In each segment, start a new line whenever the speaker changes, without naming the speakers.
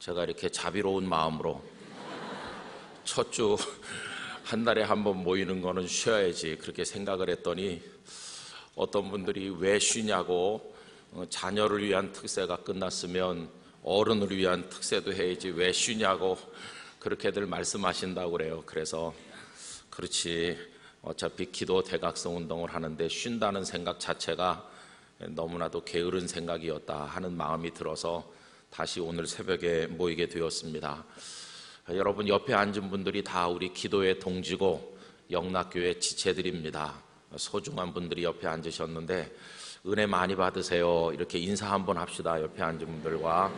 제가 이렇게 자비로운 마음으로 첫 주 한 달에 한 번 모이는 거는 쉬어야지 그렇게 생각을 했더니 어떤 분들이 왜 쉬냐고, 자녀를 위한 특세가 끝났으면 어른을 위한 특세도 해야지 왜 쉬냐고 그렇게들 말씀하신다고 그래요. 그래서 그렇지, 어차피 기도 대각성 운동을 하는데 쉰다는 생각 자체가 너무나도 게으른 생각이었다 하는 마음이 들어서 다시 오늘 새벽에 모이게 되었습니다. 여러분, 옆에 앉은 분들이 다 우리 기도의 동지고 영락교회 지체들입니다. 소중한 분들이 옆에 앉으셨는데 은혜 많이 받으세요. 이렇게 인사 한번 합시다. 옆에 앉은 분들과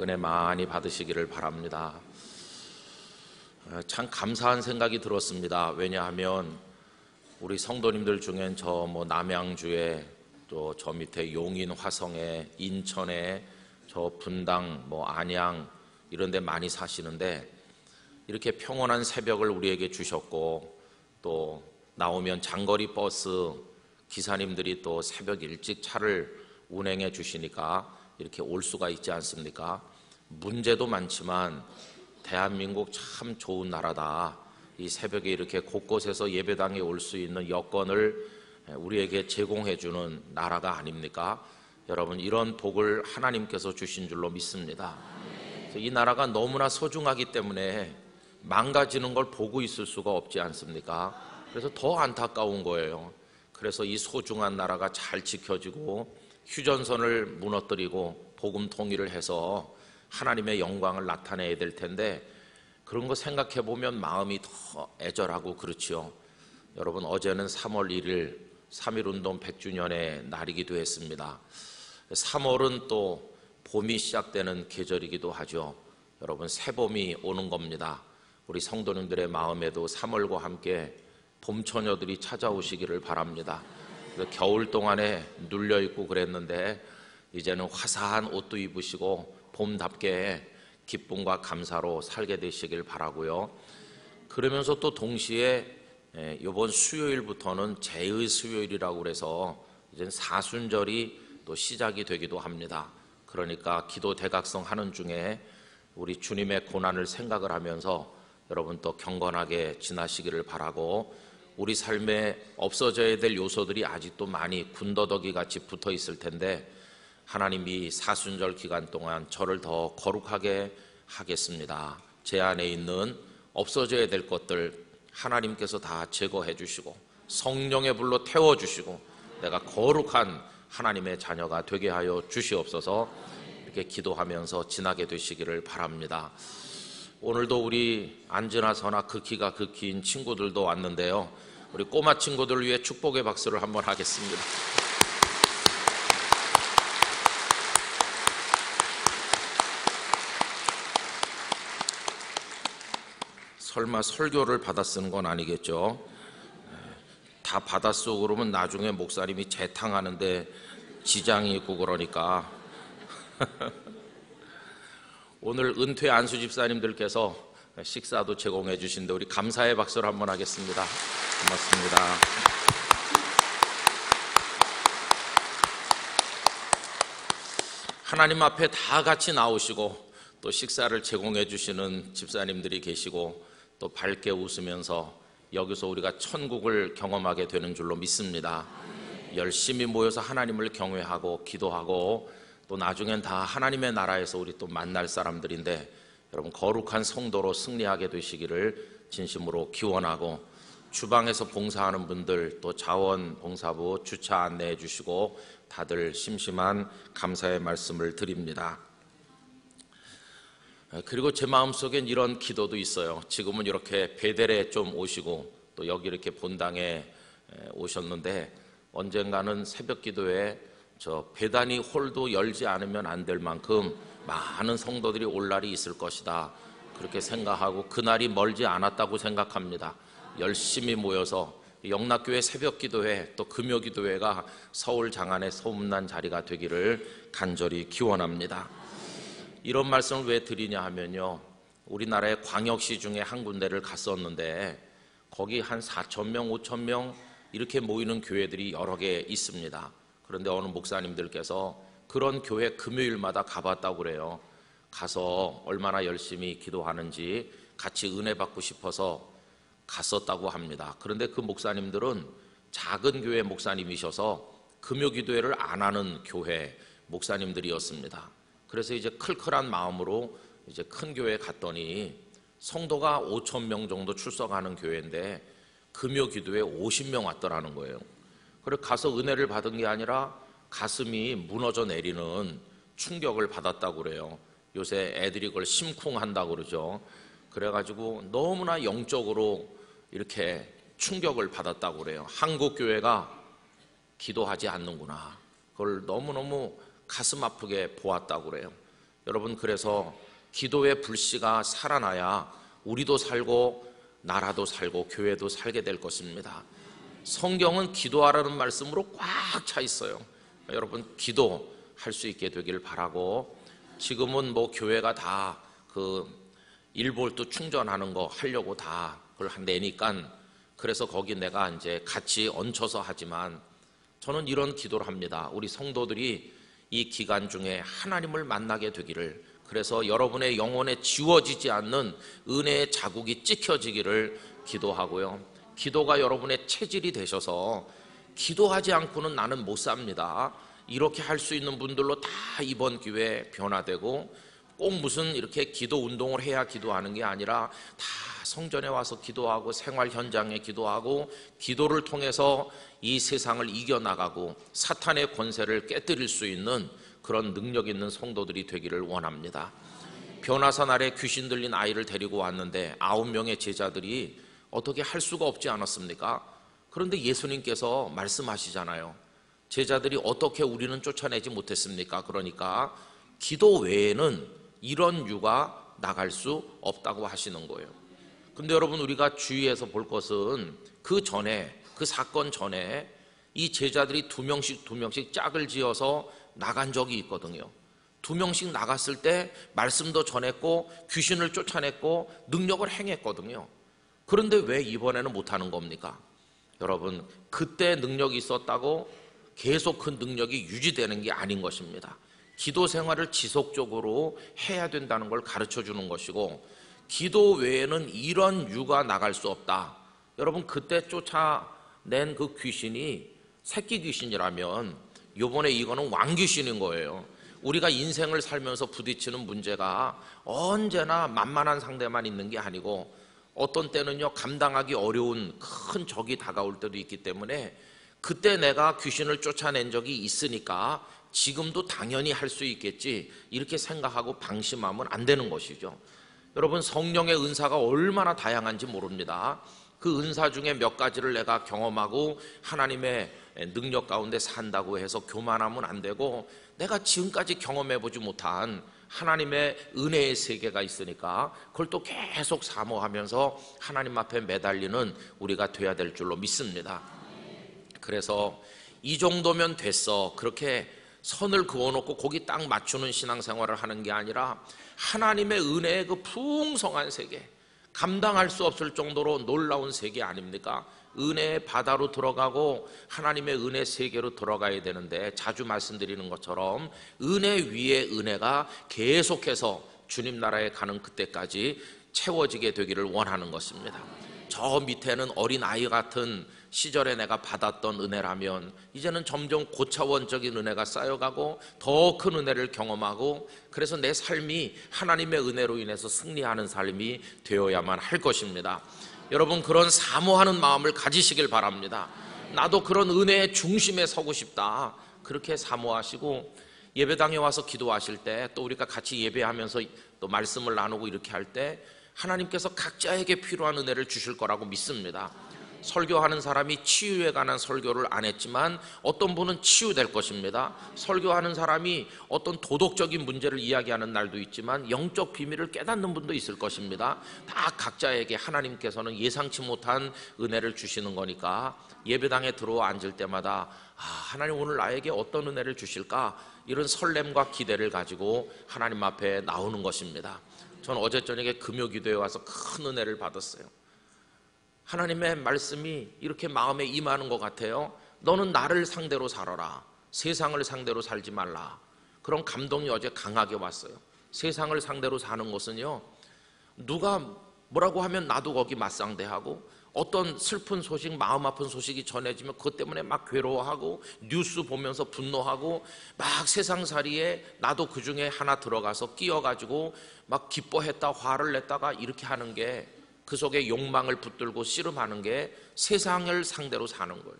은혜 많이 받으시기를 바랍니다. 참 감사한 생각이 들었습니다. 왜냐하면 우리 성도님들 중엔 저 남양주에, 또 저 밑에 용인, 화성에, 인천에, 저 분당, 안양 이런 데 많이 사시는데 이렇게 평온한 새벽을 우리에게 주셨고, 또 나오면 장거리 버스 기사님들이 또 새벽 일찍 차를 운행해 주시니까 이렇게 올 수가 있지 않습니까? 문제도 많지만 대한민국 참 좋은 나라다. 이 새벽에 이렇게 곳곳에서 예배당에 올 수 있는 여건을 우리에게 제공해 주는 나라가 아닙니까? 여러분, 이런 복을 하나님께서 주신 줄로 믿습니다. 이 나라가 너무나 소중하기 때문에 망가지는 걸 보고 있을 수가 없지 않습니까? 그래서 더 안타까운 거예요. 그래서 이 소중한 나라가 잘 지켜지고 휴전선을 무너뜨리고 복음 통일을 해서 하나님의 영광을 나타내야 될 텐데, 그런 거 생각해 보면 마음이 더 애절하고 그렇지요. 여러분, 어제는 3월 1일 3.1운동 100주년의 날이기도 했습니다. 3월은 또 봄이 시작되는 계절이기도 하죠. 여러분, 새봄이 오는 겁니다. 우리 성도님들의 마음에도 3월과 함께 봄처녀들이 찾아오시기를 바랍니다. 겨울 동안에 눌려있고 그랬는데 이제는 화사한 옷도 입으시고 봄답게 기쁨과 감사로 살게 되시길 바라고요. 그러면서 또 동시에 이번 수요일부터는 제의 수요일이라고 그래서 이제 사순절이 또 시작이 되기도 합니다. 그러니까 기도 대각성 하는 중에 우리 주님의 고난을 생각을 하면서 여러분 또 경건하게 지나시기를 바라고, 우리 삶에 없어져야 될 요소들이 아직도 많이 군더더기 같이 붙어 있을 텐데 하나님이 사순절 기간 동안 저를 더 거룩하게 하겠습니다. 제 안에 있는 없어져야 될 것들 하나님께서 다 제거해 주시고 성령의 불로 태워주시고 내가 거룩한 하나님의 자녀가 되게 하여 주시옵소서. 이렇게 기도하면서 지나게 되시기를 바랍니다. 오늘도 우리 앉으나 서나 극히가 극히인 친구들도 왔는데요, 우리 꼬마 친구들 위해 축복의 박수를 한번 하겠습니다. 설마 설교를 받아 쓰는 건 아니겠죠? 다 받아 쓰고 그러면 나중에 목사님이 재탕하는데 지장이 있고 그러니까 오늘 은퇴 안수 집사님들께서 식사도 제공해 주신데 우리 감사의 박수를 한번 하겠습니다. 고맙습니다. 하나님 앞에 다 같이 나오시고 또 식사를 제공해 주시는 집사님들이 계시고 또 밝게 웃으면서 여기서 우리가 천국을 경험하게 되는 줄로 믿습니다. 열심히 모여서 하나님을 경외하고 기도하고 또 나중엔 다 하나님의 나라에서 우리 또 만날 사람들인데, 여러분 거룩한 성도로 승리하게 되시기를 진심으로 기원하고, 주방에서 봉사하는 분들 또 자원봉사부 주차 안내해 주시고 다들 심심한 감사의 말씀을 드립니다. 그리고 제 마음속엔 이런 기도도 있어요. 지금은 이렇게 베델에 좀 오시고 또 여기 이렇게 본당에 오셨는데 언젠가는 새벽 기도에 저 베다니 홀도 열지 않으면 안 될 만큼 많은 성도들이 올 날이 있을 것이다, 그렇게 생각하고 그날이 멀지 않았다고 생각합니다. 열심히 모여서 영락교회 새벽 기도회 또 금요 기도회가 서울 장안의 소문난 자리가 되기를 간절히 기원합니다. 이런 말씀을 왜 드리냐 하면요, 우리나라의 광역시 중에 한 군데를 갔었는데 거기 한 4,000명, 5,000명 이렇게 모이는 교회들이 여러 개 있습니다. 그런데 어느 목사님들께서 그런 교회 금요일마다 가봤다고 그래요. 가서 얼마나 열심히 기도하는지 같이 은혜 받고 싶어서 갔었다고 합니다. 그런데 그 목사님들은 작은 교회 목사님이셔서 금요 기도회를 안 하는 교회 목사님들이었습니다. 그래서 이제 클클한 마음으로 이제 큰 교회 갔더니 성도가 5,000명 정도 출석하는 교회인데 금요 기도에 50명 왔더라는 거예요. 그래서 가서 은혜를 받은 게 아니라 가슴이 무너져 내리는 충격을 받았다고 그래요. 요새 애들이 그걸 심쿵한다고 그러죠. 그래가지고 너무나 영적으로 이렇게 충격을 받았다고 그래요. 한국 교회가 기도하지 않는구나. 그걸 너무너무 가슴 아프게 보았다고 그래요. 여러분, 그래서 기도의 불씨가 살아나야 우리도 살고 나라도 살고 교회도 살게 될 것입니다. 성경은 기도하라는 말씀으로 꽉 차 있어요. 여러분, 기도할 수 있게 되기를 바라고, 지금은 뭐 교회가 다 그 1볼트 충전하는 거 하려고 다 그걸 내니까 그래서 거기 내가 이제 같이 얹혀서 하지만 저는 이런 기도를 합니다. 우리 성도들이 이 기간 중에 하나님을 만나게 되기를, 그래서 여러분의 영혼에 지워지지 않는 은혜의 자국이 찍혀지기를 기도하고요. 기도가 여러분의 체질이 되셔서 기도하지 않고는 나는 못 삽니다, 이렇게 할 수 있는 분들로 다 이번 기회에 변화되고, 꼭 무슨 이렇게 기도 운동을 해야 기도하는 게 아니라 다 성전에 와서 기도하고 생활 현장에 기도하고 기도를 통해서 이 세상을 이겨나가고 사탄의 권세를 깨뜨릴 수 있는 그런 능력 있는 성도들이 되기를 원합니다. 변화사 날에 귀신 들린 아이를 데리고 왔는데 9명의 제자들이 어떻게 할 수가 없지 않았습니까? 그런데 예수님께서 말씀하시잖아요. 제자들이 어떻게 우리는 쫓아내지 못했습니까? 그러니까 기도 외에는 이런 유가 나갈 수 없다고 하시는 거예요. 근데 여러분, 우리가 주의해서 볼 것은 그 전에, 그 사건 전에 이 제자들이 두 명씩 짝을 지어서 나간 적이 있거든요. 2명씩 나갔을 때 말씀도 전했고 귀신을 쫓아냈고 능력을 행했거든요. 그런데 왜 이번에는 못하는 겁니까? 여러분, 그때 능력이 있었다고 계속 그 능력이 유지되는 게 아닌 것입니다. 기도 생활을 지속적으로 해야 된다는 걸 가르쳐 주는 것이고, 기도 외에는 이런 유가 나갈 수 없다. 여러분, 그때 쫓아낸 그 귀신이 새끼 귀신이라면 요번에 이거는 왕귀신인 거예요. 우리가 인생을 살면서 부딪히는 문제가 언제나 만만한 상대만 있는 게 아니고 어떤 때는요, 감당하기 어려운 큰 적이 다가올 때도 있기 때문에 그때 내가 귀신을 쫓아낸 적이 있으니까 지금도 당연히 할 수 있겠지, 이렇게 생각하고 방심하면 안 되는 것이죠. 여러분, 성령의 은사가 얼마나 다양한지 모릅니다. 그 은사 중에 몇 가지를 내가 경험하고 하나님의 능력 가운데 산다고 해서 교만하면 안 되고, 내가 지금까지 경험해보지 못한 하나님의 은혜의 세계가 있으니까 그걸 또 계속 사모하면서 하나님 앞에 매달리는 우리가 돼야 될 줄로 믿습니다. 그래서 이 정도면 됐어, 그렇게 선을 그어놓고 거기 딱 맞추는 신앙생활을 하는 게 아니라 하나님의 은혜의 그 풍성한 세계, 감당할 수 없을 정도로 놀라운 세계 아닙니까? 은혜의 바다로 들어가고 하나님의 은혜 세계로 들어가야 되는데, 자주 말씀드리는 것처럼 은혜 위에 은혜가 계속해서 주님 나라에 가는 그때까지 채워지게 되기를 원하는 것입니다. 저 밑에는 어린아이 같은 시절에 내가 받았던 은혜라면 이제는 점점 고차원적인 은혜가 쌓여가고 더 큰 은혜를 경험하고, 그래서 내 삶이 하나님의 은혜로 인해서 승리하는 삶이 되어야만 할 것입니다. 여러분, 그런 사모하는 마음을 가지시길 바랍니다. 나도 그런 은혜의 중심에 서고 싶다, 그렇게 사모하시고, 예배당에 와서 기도하실 때, 또 우리가 같이 예배하면서 또 말씀을 나누고 이렇게 할 때 하나님께서 각자에게 필요한 은혜를 주실 거라고 믿습니다. 설교하는 사람이 치유에 관한 설교를 안 했지만 어떤 분은 치유될 것입니다. 설교하는 사람이 어떤 도덕적인 문제를 이야기하는 날도 있지만 영적 비밀을 깨닫는 분도 있을 것입니다. 다 각자에게 하나님께서는 예상치 못한 은혜를 주시는 거니까 예배당에 들어와 앉을 때마다 하나님 오늘 나에게 어떤 은혜를 주실까, 이런 설렘과 기대를 가지고 하나님 앞에 나오는 것입니다. 저는 어제 저녁에 금요기도에 와서 큰 은혜를 받았어요. 하나님의 말씀이 이렇게 마음에 임하는 것 같아요. 너는 나를 상대로 살아라, 세상을 상대로 살지 말라. 그런 감동이 어제 강하게 왔어요. 세상을 상대로 사는 것은요, 누가 뭐라고 하면 나도 거기 맞상대하고, 어떤 슬픈 소식, 마음 아픈 소식이 전해지면 그것 때문에 막 괴로워하고, 뉴스 보면서 분노하고, 막 세상살이에 나도 그 중에 하나 들어가서 끼어가지고 막 기뻐했다 화를 냈다가 이렇게 하는 게, 그 속에 욕망을 붙들고 씨름하는 게 세상을 상대로 사는 거예요.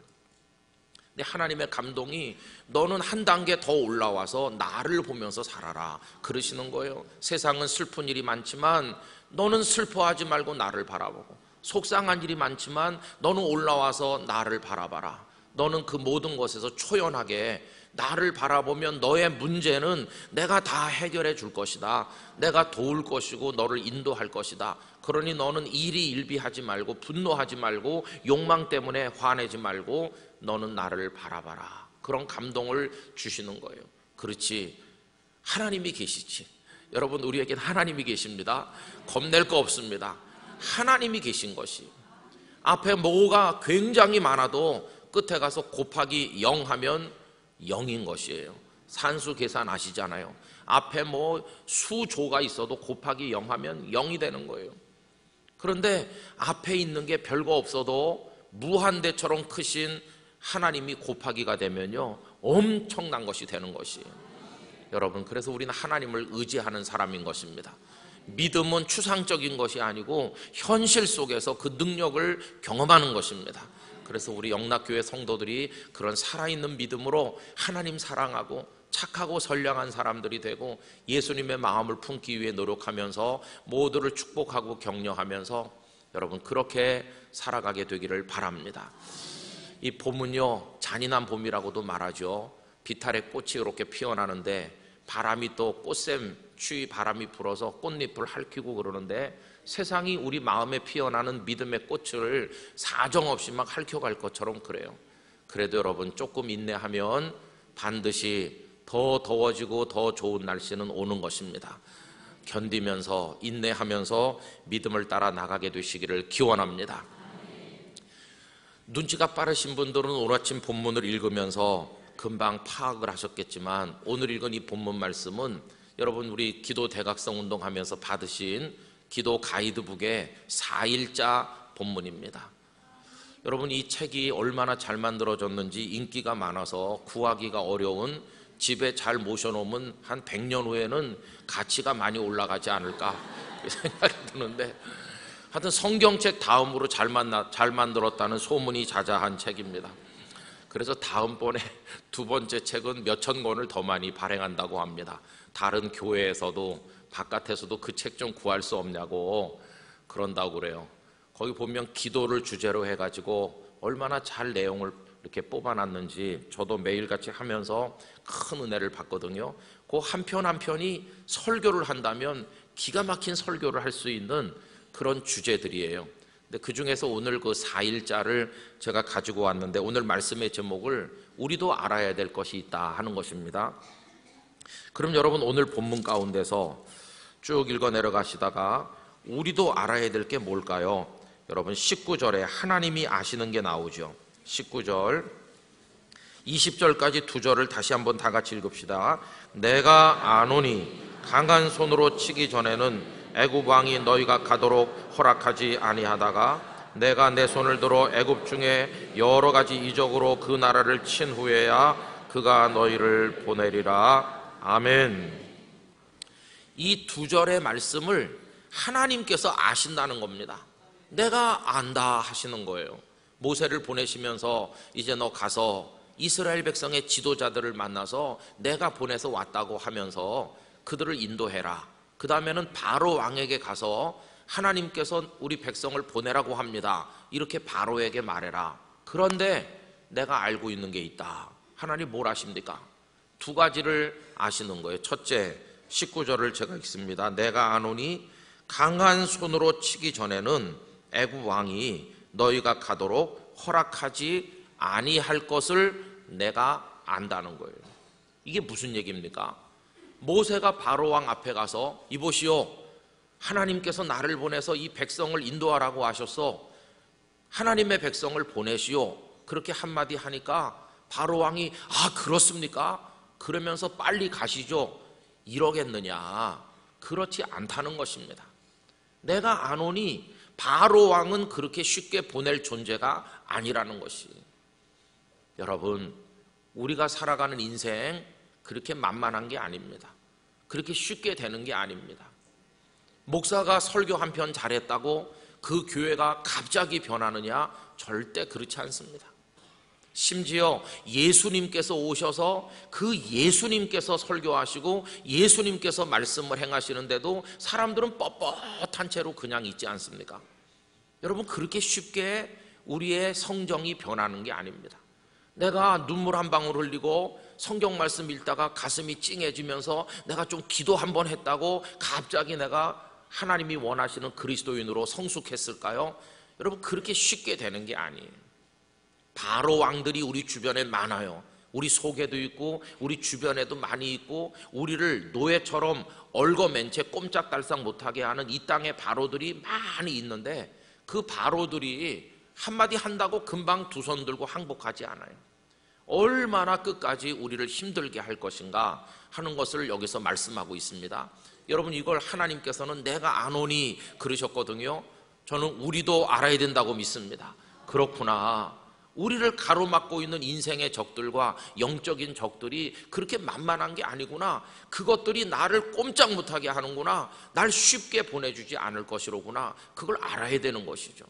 근데 하나님의 감동이 너는 한 단계 더 올라와서 나를 보면서 살아라 그러시는 거예요. 세상은 슬픈 일이 많지만 너는 슬퍼하지 말고 나를 바라보고, 속상한 일이 많지만 너는 올라와서 나를 바라봐라. 너는 그 모든 것에서 초연하게 나를 바라보면 너의 문제는 내가 다 해결해 줄 것이다. 내가 도울 것이고 너를 인도할 것이다. 그러니 너는 일희일비하지 말고, 분노하지 말고, 욕망 때문에 화내지 말고 너는 나를 바라봐라. 그런 감동을 주시는 거예요. 그렇지, 하나님이 계시지. 여러분, 우리에게는 하나님이 계십니다. 겁낼 거 없습니다. 하나님이 계신 것이, 앞에 뭐가 굉장히 많아도 끝에 가서 곱하기 0 하면 0인 것이에요. 산수 계산 아시잖아요. 앞에 뭐 수조가 있어도 곱하기 0 하면 0이 되는 거예요. 그런데 앞에 있는 게 별거 없어도 무한대처럼 크신 하나님이 곱하기가 되면요, 엄청난 것이 되는 것이에요. 여러분, 그래서 우리는 하나님을 의지하는 사람인 것입니다. 믿음은 추상적인 것이 아니고 현실 속에서 그 능력을 경험하는 것입니다. 그래서 우리 영락교회 성도들이 그런 살아있는 믿음으로 하나님 사랑하고 착하고 선량한 사람들이 되고, 예수님의 마음을 품기 위해 노력하면서 모두를 축복하고 격려하면서 여러분 그렇게 살아가게 되기를 바랍니다. 이 봄은요, 잔인한 봄이라고도 말하죠. 비탈의 꽃이 이렇게 피어나는데 바람이 또 꽃샘 추위 바람이 불어서 꽃잎을 핥히고 그러는데, 세상이 우리 마음에 피어나는 믿음의 꽃을 사정없이 막 핥혀갈 것처럼 그래요. 그래도 여러분, 조금 인내하면 반드시 더 더워지고 더 좋은 날씨는 오는 것입니다. 견디면서 인내하면서 믿음을 따라 나가게 되시기를 기원합니다. 눈치가 빠르신 분들은 오늘 아침 본문을 읽으면서 금방 파악을 하셨겠지만, 오늘 읽은 이 본문 말씀은 여러분 우리 기도 대각성 운동하면서 받으신 기도 가이드북의 4일자 본문입니다. 여러분, 이 책이 얼마나 잘 만들어졌는지 인기가 많아서 구하기가 어려운, 집에 잘 모셔놓으면 한 100년 후에는 가치가 많이 올라가지 않을까 생각이 드는데, 하여튼 성경책 다음으로 잘 만들었다는 소문이 자자한 책입니다. 그래서 다음번에 두 번째 책은 몇천 권을 더 많이 발행한다고 합니다. 다른 교회에서도 바깥에서도 그 책 좀 구할 수 없냐고 그런다고 그래요. 거기 보면 기도를 주제로 해가지고 얼마나 잘 내용을 이렇게 뽑아놨는지 저도 매일같이 하면서 큰 은혜를 받거든요. 그 한 편 한 편이 설교를 한다면 기가 막힌 설교를 할 수 있는 그런 주제들이에요. 근데 그 중에서 오늘 그 4일자를 제가 가지고 왔는데, 오늘 말씀의 제목을 우리도 알아야 될 것이 있다 하는 것입니다. 그럼 여러분, 오늘 본문 가운데서 쭉 읽어 내려가시다가 우리도 알아야 될 게 뭘까요? 여러분 19절에 하나님이 아시는 게 나오죠. 19절 20절까지 두 절을 다시 한번 다 같이 읽읍시다. 내가 아노니 강한 손으로 치기 전에는 애굽 왕이 너희가 가도록 허락하지 아니하다가 내가 내 손을 들어 애굽 중에 여러 가지 이적으로 그 나라를 친 후에야 그가 너희를 보내리라. 아멘. 이 두 절의 말씀을 하나님께서 아신다는 겁니다. 내가 안다 하시는 거예요. 모세를 보내시면서 이제 너 가서 이스라엘 백성의 지도자들을 만나서 내가 보내서 왔다고 하면서 그들을 인도해라. 그 다음에는 바로 왕에게 가서 하나님께서 우리 백성을 보내라고 합니다. 이렇게 바로에게 말해라. 그런데 내가 알고 있는 게 있다. 하나님 뭘 아십니까? 두 가지를 아시는 거예요. 첫째, 19절을 제가 읽습니다. 내가 아노니 강한 손으로 치기 전에는 애굽 왕이 너희가 가도록 허락하지 아니할 것을 내가 안다는 거예요. 이게 무슨 얘기입니까? 모세가 바로 왕 앞에 가서 이보시오, 하나님께서 나를 보내서 이 백성을 인도하라고 하셨어. 하나님의 백성을 보내시오. 그렇게 한마디 하니까 바로 왕이 아 그렇습니까? 그러면서 빨리 가시죠 이러겠느냐? 그렇지 않다는 것입니다. 내가 안 오니 바로 왕은 그렇게 쉽게 보낼 존재가 아니라는 것이. 여러분, 우리가 살아가는 인생 그렇게 만만한 게 아닙니다. 그렇게 쉽게 되는 게 아닙니다. 목사가 설교 한 편 잘했다고 그 교회가 갑자기 변하느냐? 절대 그렇지 않습니다. 심지어 예수님께서 오셔서 그 예수님께서 설교하시고 예수님께서 말씀을 행하시는데도 사람들은 뻣뻣한 채로 그냥 있지 않습니까? 여러분, 그렇게 쉽게 우리의 성정이 변하는 게 아닙니다. 내가 눈물 한 방울 흘리고 성경 말씀 읽다가 가슴이 찡해지면서 내가 좀 기도 한번 했다고 갑자기 내가 하나님이 원하시는 그리스도인으로 성숙했을까요? 여러분, 그렇게 쉽게 되는 게 아니에요. 바로 왕들이 우리 주변에 많아요. 우리 속에도 있고 우리 주변에도 많이 있고 우리를 노예처럼 얽어맨 채 꼼짝달싹 못하게 하는 이 땅의 바로들이 많이 있는데 그 바로들이 한마디 한다고 금방 두 손 들고 항복하지 않아요. 얼마나 끝까지 우리를 힘들게 할 것인가 하는 것을 여기서 말씀하고 있습니다. 여러분, 이걸 하나님께서는 내가 안 오니 그러셨거든요. 저는 우리도 알아야 된다고 믿습니다. 그렇구나. 우리를 가로막고 있는 인생의 적들과 영적인 적들이 그렇게 만만한 게 아니구나. 그것들이 나를 꼼짝 못하게 하는구나. 날 쉽게 보내주지 않을 것이로구나. 그걸 알아야 되는 것이죠.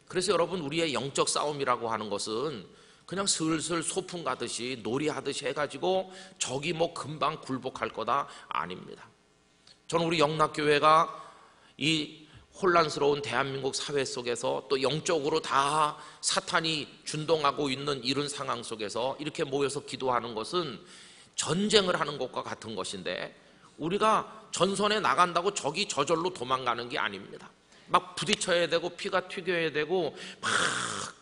그래서 여러분, 우리의 영적 싸움이라고 하는 것은 그냥 슬슬 소풍 가듯이 놀이하듯이 해가지고 적이 뭐 금방 굴복할 거다 아닙니다. 저는 우리 영락교회가 이 혼란스러운 대한민국 사회 속에서 또 영적으로 다 사탄이 준동하고 있는 이런 상황 속에서 이렇게 모여서 기도하는 것은 전쟁을 하는 것과 같은 것인데, 우리가 전선에 나간다고 적이 저절로 도망가는 게 아닙니다. 막 부딪혀야 되고 피가 튀겨야 되고 막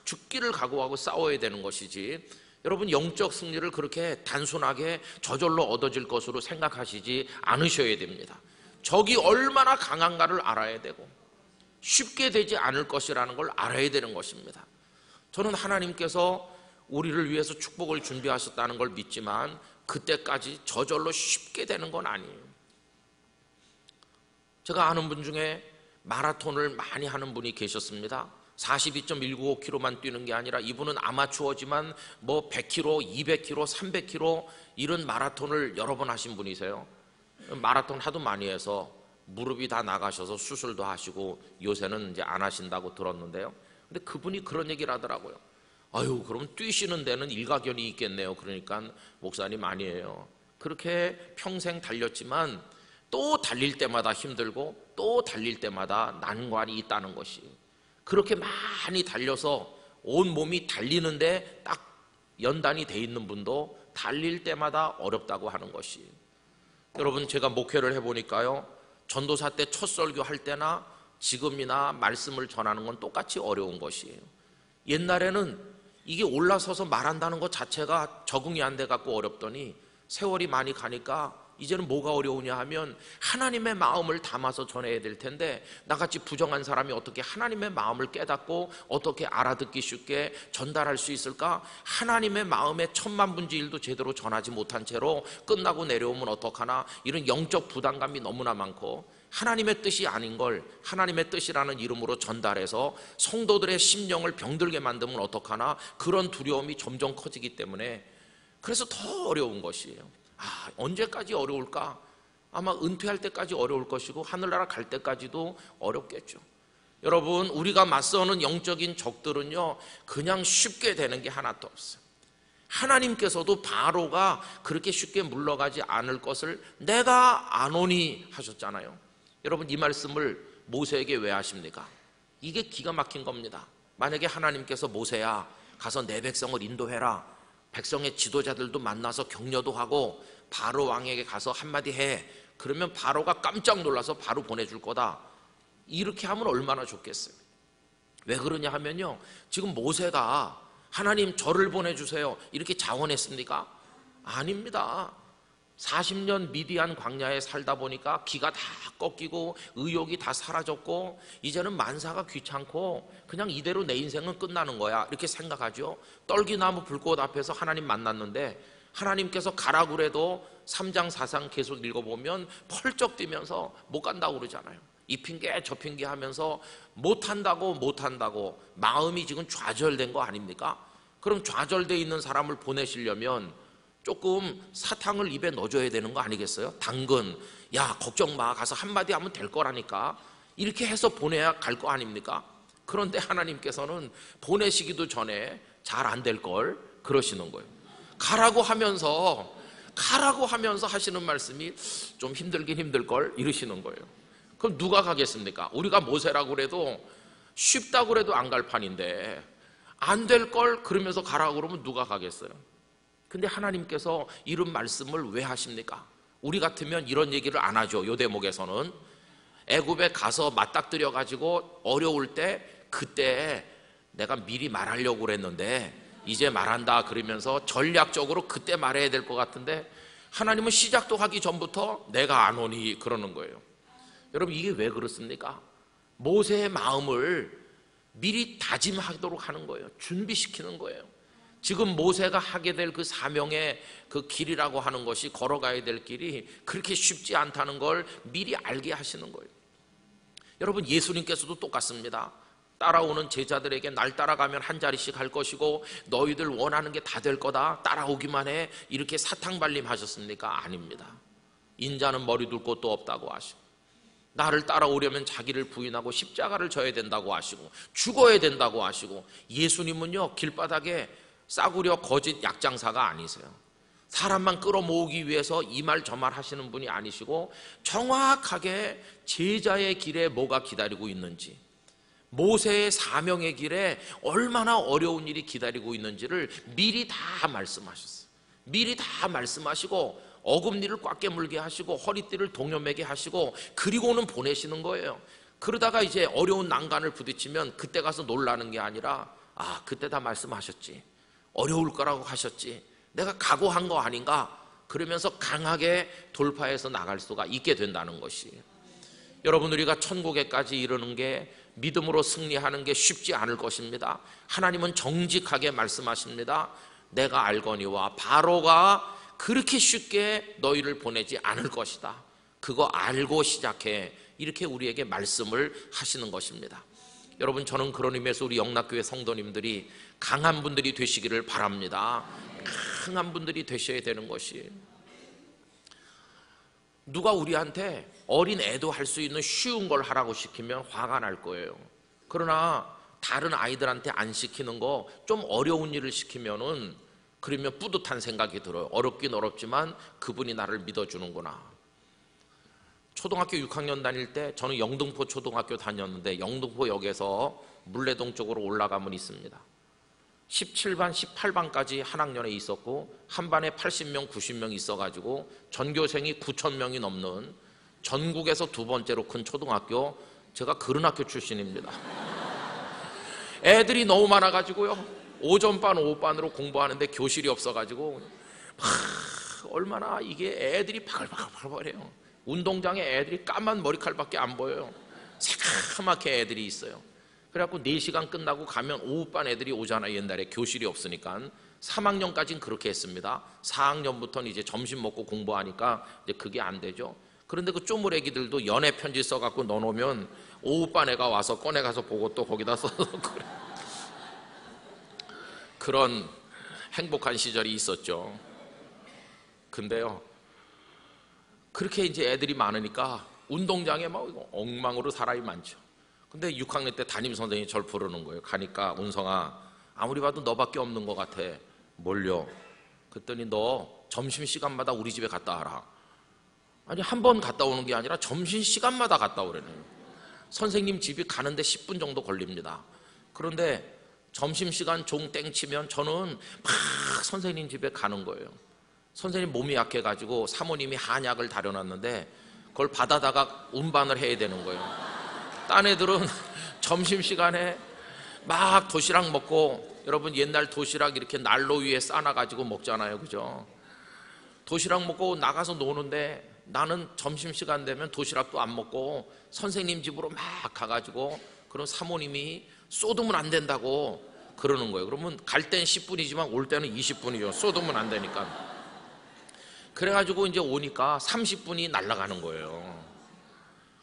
죽기를 각오하고 싸워야 되는 것이지, 여러분, 영적 승리를 그렇게 단순하게 저절로 얻어질 것으로 생각하시지 않으셔야 됩니다. 적이 얼마나 강한가를 알아야 되고 쉽게 되지 않을 것이라는 걸 알아야 되는 것입니다. 저는 하나님께서 우리를 위해서 축복을 준비하셨다는 걸 믿지만 그때까지 저절로 쉽게 되는 건 아니에요. 제가 아는 분 중에 마라톤을 많이 하는 분이 계셨습니다. 42.195km만 뛰는 게 아니라 이분은 아마추어지만 뭐 100km, 200km, 300km 이런 마라톤을 여러 번 하신 분이세요. 마라톤 하도 많이 해서 무릎이 다 나가셔서 수술도 하시고 요새는 이제 안 하신다고 들었는데요. 근데 그분이 그런 얘기를 하더라고요. 아유, 그럼 뛰시는 데는 일가견이 있겠네요. 그러니까 목사님 아니에요. 그렇게 평생 달렸지만 또 달릴 때마다 힘들고 또 달릴 때마다 난관이 있다는 것이, 그렇게 많이 달려서 온 몸이 달리는데 딱 연단이 돼 있는 분도 달릴 때마다 어렵다고 하는 것이. 여러분, 제가 목회를 해보니까요, 전도사 때 첫 설교할 때나 지금이나 말씀을 전하는 건 똑같이 어려운 것이에요. 옛날에는 이게 올라서서 말한다는 것 자체가 적응이 안 돼 갖고 어렵더니 세월이 많이 가니까 이제는 뭐가 어려우냐 하면 하나님의 마음을 담아서 전해야 될 텐데 나같이 부정한 사람이 어떻게 하나님의 마음을 깨닫고 어떻게 알아듣기 쉽게 전달할 수 있을까? 하나님의 마음의 10,000분의 1도 제대로 전하지 못한 채로 끝나고 내려오면 어떡하나? 이런 영적 부담감이 너무나 많고, 하나님의 뜻이 아닌 걸 하나님의 뜻이라는 이름으로 전달해서 성도들의 심령을 병들게 만들면 어떡하나? 그런 두려움이 점점 커지기 때문에 그래서 더 어려운 것이에요. 언제까지 어려울까? 아마 은퇴할 때까지 어려울 것이고 하늘나라 갈 때까지도 어렵겠죠. 여러분, 우리가 맞서는 영적인 적들은요, 그냥 쉽게 되는 게 하나도 없어요. 하나님께서도 바로가 그렇게 쉽게 물러가지 않을 것을 내가 안 오니 하셨잖아요. 여러분, 이 말씀을 모세에게 왜 하십니까? 이게 기가 막힌 겁니다. 만약에 하나님께서 모세야 가서 내 백성을 인도해라, 백성의 지도자들도 만나서 격려도 하고 바로 왕에게 가서 한마디 해, 그러면 바로가 깜짝 놀라서 바로 보내줄 거다, 이렇게 하면 얼마나 좋겠어요. 왜 그러냐 하면요, 지금 모세가 하나님 저를 보내주세요 이렇게 자원했습니까? 아닙니다. 40년 미디안 광야에 살다 보니까 기가 다 꺾이고 의욕이 다 사라졌고 이제는 만사가 귀찮고 그냥 이대로 내 인생은 끝나는 거야 이렇게 생각하죠. 떨기나무 불꽃 앞에서 하나님 만났는데 하나님께서 가라고 그래도 3장 4장 계속 읽어보면 펄쩍 뛰면서 못 간다고 그러잖아요. 이 핑계 저 핑계 하면서 못한다고 마음이 지금 좌절된 거 아닙니까? 그럼 좌절되어 있는 사람을 보내시려면 조금 사탕을 입에 넣어줘야 되는 거 아니겠어요? 당근, 야 걱정 마, 가서 한마디 하면 될 거라니까, 이렇게 해서 보내야 갈 거 아닙니까? 그런데 하나님께서는 보내시기도 전에 잘 안 될 걸 그러시는 거예요. 가라고 하면서 하시는 말씀이 좀 힘들긴 힘들 걸 이러시는 거예요. 그럼 누가 가겠습니까? 우리가 모세라고 그래도 쉽다고 그래도 안 갈 판인데 안 될 걸 그러면서 가라고 그러면 누가 가겠어요? 근데 하나님께서 이런 말씀을 왜 하십니까? 우리 같으면 이런 얘기를 안 하죠. 요 대목에서는 애굽에 가서 맞닥뜨려 가지고 어려울 때 그때 내가 미리 말하려고 그랬는데 이제 말한다 그러면서 전략적으로 그때 말해야 될 것 같은데 하나님은 시작도 하기 전부터 내가 안 오니 그러는 거예요. 여러분 이게 왜 그렇습니까? 모세의 마음을 미리 다짐하도록 하는 거예요. 준비시키는 거예요. 지금 모세가 하게 될 그 사명의 그 길이라고 하는 것이, 걸어가야 될 길이 그렇게 쉽지 않다는 걸 미리 알게 하시는 거예요. 여러분 예수님께서도 똑같습니다. 따라오는 제자들에게 날 따라가면 한 자리씩 할 것이고 너희들 원하는 게 다 될 거다, 따라오기만 해, 이렇게 사탕발림 하셨습니까? 아닙니다. 인자는 머리 둘 곳도 없다고 하시고 나를 따라오려면 자기를 부인하고 십자가를 져야 된다고 하시고 죽어야 된다고 하시고, 예수님은요 길바닥에 싸구려 거짓 약장사가 아니세요. 사람만 끌어모으기 위해서 이 말 저 말 하시는 분이 아니시고 정확하게 제자의 길에 뭐가 기다리고 있는지, 모세의 사명의 길에 얼마나 어려운 일이 기다리고 있는지를 미리 다 말씀하셨어요. 미리 다 말씀하시고 어금니를 꽉 깨물게 하시고 허리띠를 동여매게 하시고 그리고는 보내시는 거예요. 그러다가 이제 어려운 난간을 부딪히면 그때 가서 놀라는 게 아니라 그때 다 말씀하셨지, 어려울 거라고 하셨지, 내가 각오한 거 아닌가, 그러면서 강하게 돌파해서 나갈 수가 있게 된다는 것이에요. 여러분 우리가 천국에까지 이르는 게, 믿음으로 승리하는 게 쉽지 않을 것입니다. 하나님은 정직하게 말씀하십니다. 내가 알거니와 바로가 그렇게 쉽게 너희를 보내지 않을 것이다. 그거 알고 시작해, 이렇게 우리에게 말씀을 하시는 것입니다. 여러분 저는 그런 의미에서 우리 영락교회 성도님들이 강한 분들이 되시기를 바랍니다. 강한 분들이 되셔야 되는 것이에요. 누가 우리한테 어린 애도 할 수 있는 쉬운 걸 하라고 시키면 화가 날 거예요. 그러나 다른 아이들한테 안 시키는 거, 좀 어려운 일을 시키면은 그러면 뿌듯한 생각이 들어요. 어렵긴 어렵지만 그분이 나를 믿어주는구나. 초등학교 6학년 다닐 때 저는 영등포 초등학교 다녔는데 영등포역에서 물레동 쪽으로 올라가면 있습니다. 17반, 18반까지 한 학년에 있었고 한 반에 80명, 90명 있어가지고 전교생이 9,000명이 넘는 전국에서 두 번째로 큰 초등학교, 제가 그런 학교 출신입니다. 애들이 너무 많아가지고요, 오전반, 오후반으로 공부하는데 교실이 없어가지고 얼마나 이게 애들이 바글바글해요. 운동장에 애들이 까만 머리칼밖에 안 보여요. 새카맣게 애들이 있어요. 그래갖고 4시간 끝나고 가면 오후반 애들이 오잖아요. 옛날에 교실이 없으니까. 3학년까지는 그렇게 했습니다. 4학년부터는 이제 점심 먹고 공부하니까 이제 그게 안 되죠. 그런데 그 쪼물애기들도 연애 편지 써갖고 넣어놓으면 오후반 애가 와서 꺼내가서 보고 또 거기다 써서 그래. 그런 행복한 시절이 있었죠. 근데요, 그렇게 이제 애들이 많으니까 운동장에 막 엉망으로 사람이 많죠. 근데 6학년 때 담임 선생님이 저를 부르는 거예요. 가니까 운성아, 아무리 봐도 너밖에 없는 것 같아. 뭘요? 그랬더니 너 점심시간마다 우리 집에 갔다 와라. 아니 한 번 갔다 오는 게 아니라 점심시간마다 갔다 오래네요. 선생님 집이 가는데 10분 정도 걸립니다. 그런데 점심시간 종 땡치면 저는 막 선생님 집에 가는 거예요. 선생님 몸이 약해가지고 사모님이 한약을 다려놨는데 그걸 받아다가 운반을 해야 되는 거예요. 딴 애들은 점심시간에 막 도시락 먹고, 여러분 옛날 도시락 이렇게 난로 위에 싸놔가지고 먹잖아요, 그죠? 도시락 먹고 나가서 노는데 나는 점심시간 되면 도시락도 안 먹고 선생님 집으로 막 가가지고, 그럼 사모님이 쏟으면 안 된다고 그러는 거예요. 그러면 갈 땐 10분이지만 올 때는 20분이죠. 쏟으면 안 되니까. 그래가지고 이제 오니까 30분이 날아가는 거예요.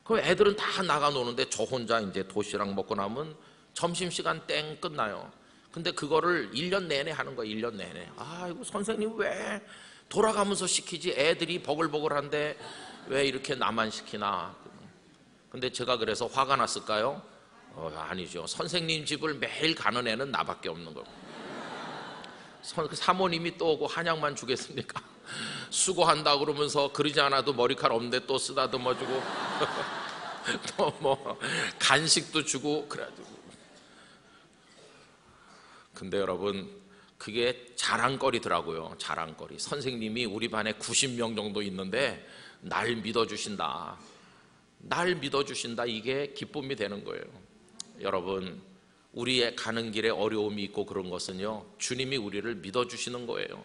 그럼 애들은 다 나가 노는데 저 혼자 이제 도시락 먹고 나면 점심시간 땡 끝나요. 근데 그거를 1년 내내 하는 거예요. 1년 내내. 아이고 선생님 왜 돌아가면서 시키지? 애들이 버글버글한데 왜 이렇게 나만 시키나? 근데 제가 그래서 화가 났을까요? 아니죠. 선생님 집을 매일 가는 애는 나밖에 없는 거고. 사모님이 또 오고 한약만 주겠습니까? 수고한다 그러면서 그러지 않아도 머리카락 없는데 또 쓰다듬어 주고 또 뭐 간식도 주고 그래가지고. 근데 여러분 그게 자랑거리더라고요. 자랑거리. 선생님이 우리 반에 90명 정도 있는데 날 믿어주신다. 날 믿어주신다. 이게 기쁨이 되는 거예요. 여러분 우리의 가는 길에 어려움이 있고 그런 것은요 주님이 우리를 믿어주시는 거예요.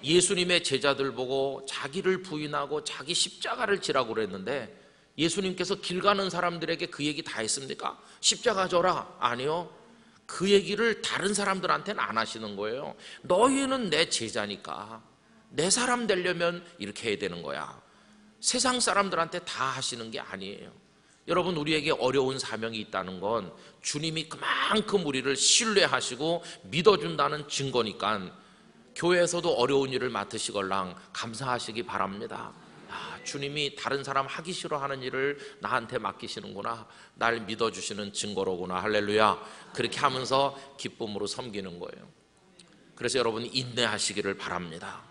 예수님의 제자들 보고 자기를 부인하고 자기 십자가를 지라고 그랬는데 예수님께서 길 가는 사람들에게 그 얘기 다 했습니까? 십자가 져라. 아니요. 그 얘기를 다른 사람들한테는 안 하시는 거예요. 너희는 내 제자니까 내 사람 되려면 이렇게 해야 되는 거야. 세상 사람들한테 다 하시는 게 아니에요. 여러분 우리에게 어려운 사명이 있다는 건 주님이 그만큼 우리를 신뢰하시고 믿어준다는 증거니까 교회에서도 어려운 일을 맡으시걸랑 감사하시기 바랍니다. 주님이 다른 사람 하기 싫어하는 일을 나한테 맡기시는구나. 날 믿어주시는 증거로구나. 할렐루야. 그렇게 하면서 기쁨으로 섬기는 거예요. 그래서 여러분 인내하시기를 바랍니다.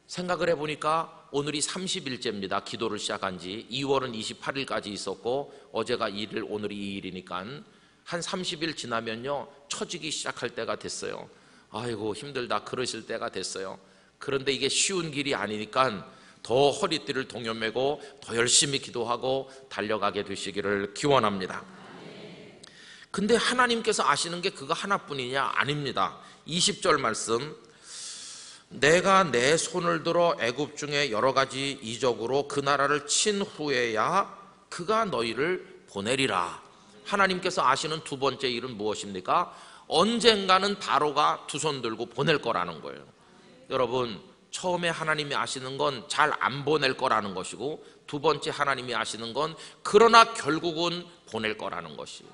생각을 해보니까 오늘이 30일째입니다. 기도를 시작한 지 2월은 28일까지 있었고 어제가 1일 오늘이 2일이니까 한 30일 지나면요 처지기 시작할 때가 됐어요. 아이고 힘들다 그러실 때가 됐어요. 그런데 이게 쉬운 길이 아니니까 더 허리띠를 동여매고 더 열심히 기도하고 달려가게 되시기를 기원합니다. 근데 하나님께서 아시는 게 그거 하나뿐이냐? 아닙니다. 20절 말씀, 내가 내 손을 들어 애굽 중에 여러 가지 이적으로 그 나라를 친 후에야 그가 너희를 보내리라. 하나님께서 아시는 두 번째 일은 무엇입니까? 언젠가는 바로가 두 손 들고 보낼 거라는 거예요. 여러분 처음에 하나님이 아시는 건 잘 안 보낼 거라는 것이고 두 번째 하나님이 아시는 건 그러나 결국은 보낼 거라는 것이에요.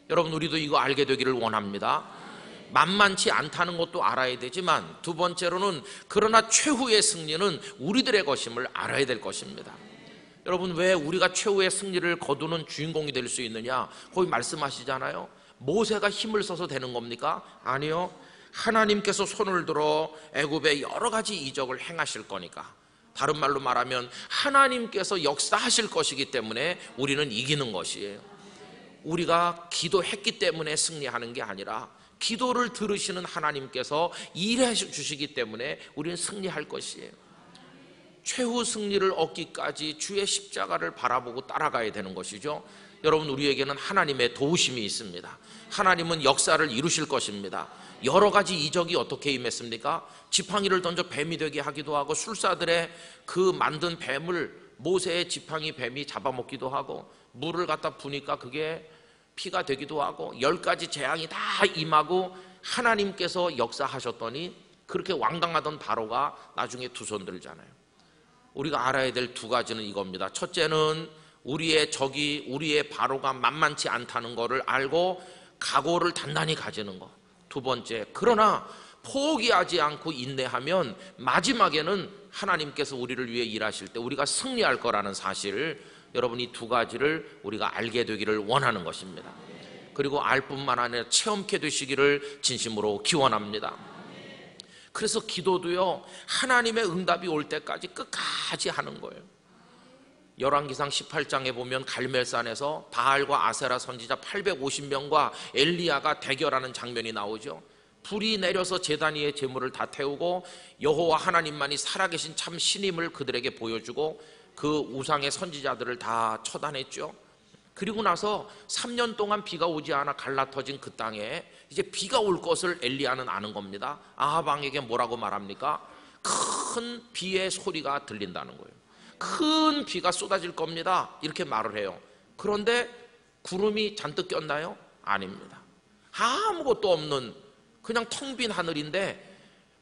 여러분 우리도 이거 알게 되기를 원합니다. 만만치 않다는 것도 알아야 되지만 두 번째로는 그러나 최후의 승리는 우리들의 것임을 알아야 될 것입니다. 여러분 왜 우리가 최후의 승리를 거두는 주인공이 될 수 있느냐? 거기 말씀하시잖아요. 모세가 힘을 써서 되는 겁니까? 아니요. 하나님께서 손을 들어 애굽에 여러 가지 이적을 행하실 거니까, 다른 말로 말하면 하나님께서 역사하실 것이기 때문에 우리는 이기는 것이에요. 우리가 기도했기 때문에 승리하는 게 아니라 기도를 들으시는 하나님께서 일해 주시기 때문에 우리는 승리할 것이에요. 최후 승리를 얻기까지 주의 십자가를 바라보고 따라가야 되는 것이죠. 여러분 우리에게는 하나님의 도우심이 있습니다. 하나님은 역사를 이루실 것입니다. 여러 가지 이적이 어떻게 임했습니까? 지팡이를 던져 뱀이 되게 하기도 하고, 술사들의 그 만든 뱀을 모세의 지팡이 뱀이 잡아먹기도 하고, 물을 갖다 부니까 그게 피가 되기도 하고, 10가지 재앙이 다 임하고 하나님께서 역사하셨더니 그렇게 완강하던 바로가 나중에 두 손 들잖아요. 우리가 알아야 될 두 가지는 이겁니다. 첫째는 우리의 적이, 우리의 바로가 만만치 않다는 것을 알고 각오를 단단히 가지는 것. 두 번째, 그러나 포기하지 않고 인내하면 마지막에는 하나님께서 우리를 위해 일하실 때 우리가 승리할 거라는 사실을, 여러분 이 두 가지를 우리가 알게 되기를 원하는 것입니다. 그리고 알 뿐만 아니라 체험케 되시기를 진심으로 기원합니다. 그래서 기도도요 하나님의 응답이 올 때까지 끝까지 하는 거예요. 열왕기상 18장에 보면 갈멜산에서 바알과 아세라 선지자 850명과 엘리야가 대결하는 장면이 나오죠. 불이 내려서 제단 위에 제물을 다 태우고 여호와 하나님만이 살아계신 참 신임을 그들에게 보여주고 그 우상의 선지자들을 다 처단했죠. 그리고 나서 3년 동안 비가 오지 않아 갈라터진 그 땅에 이제 비가 올 것을 엘리야는 아는 겁니다. 아합 왕에게 뭐라고 말합니까? 큰 비의 소리가 들린다는 거예요. 큰 비가 쏟아질 겁니다, 이렇게 말을 해요. 그런데 구름이 잔뜩 꼈나요? 아닙니다. 아무것도 없는 그냥 텅 빈 하늘인데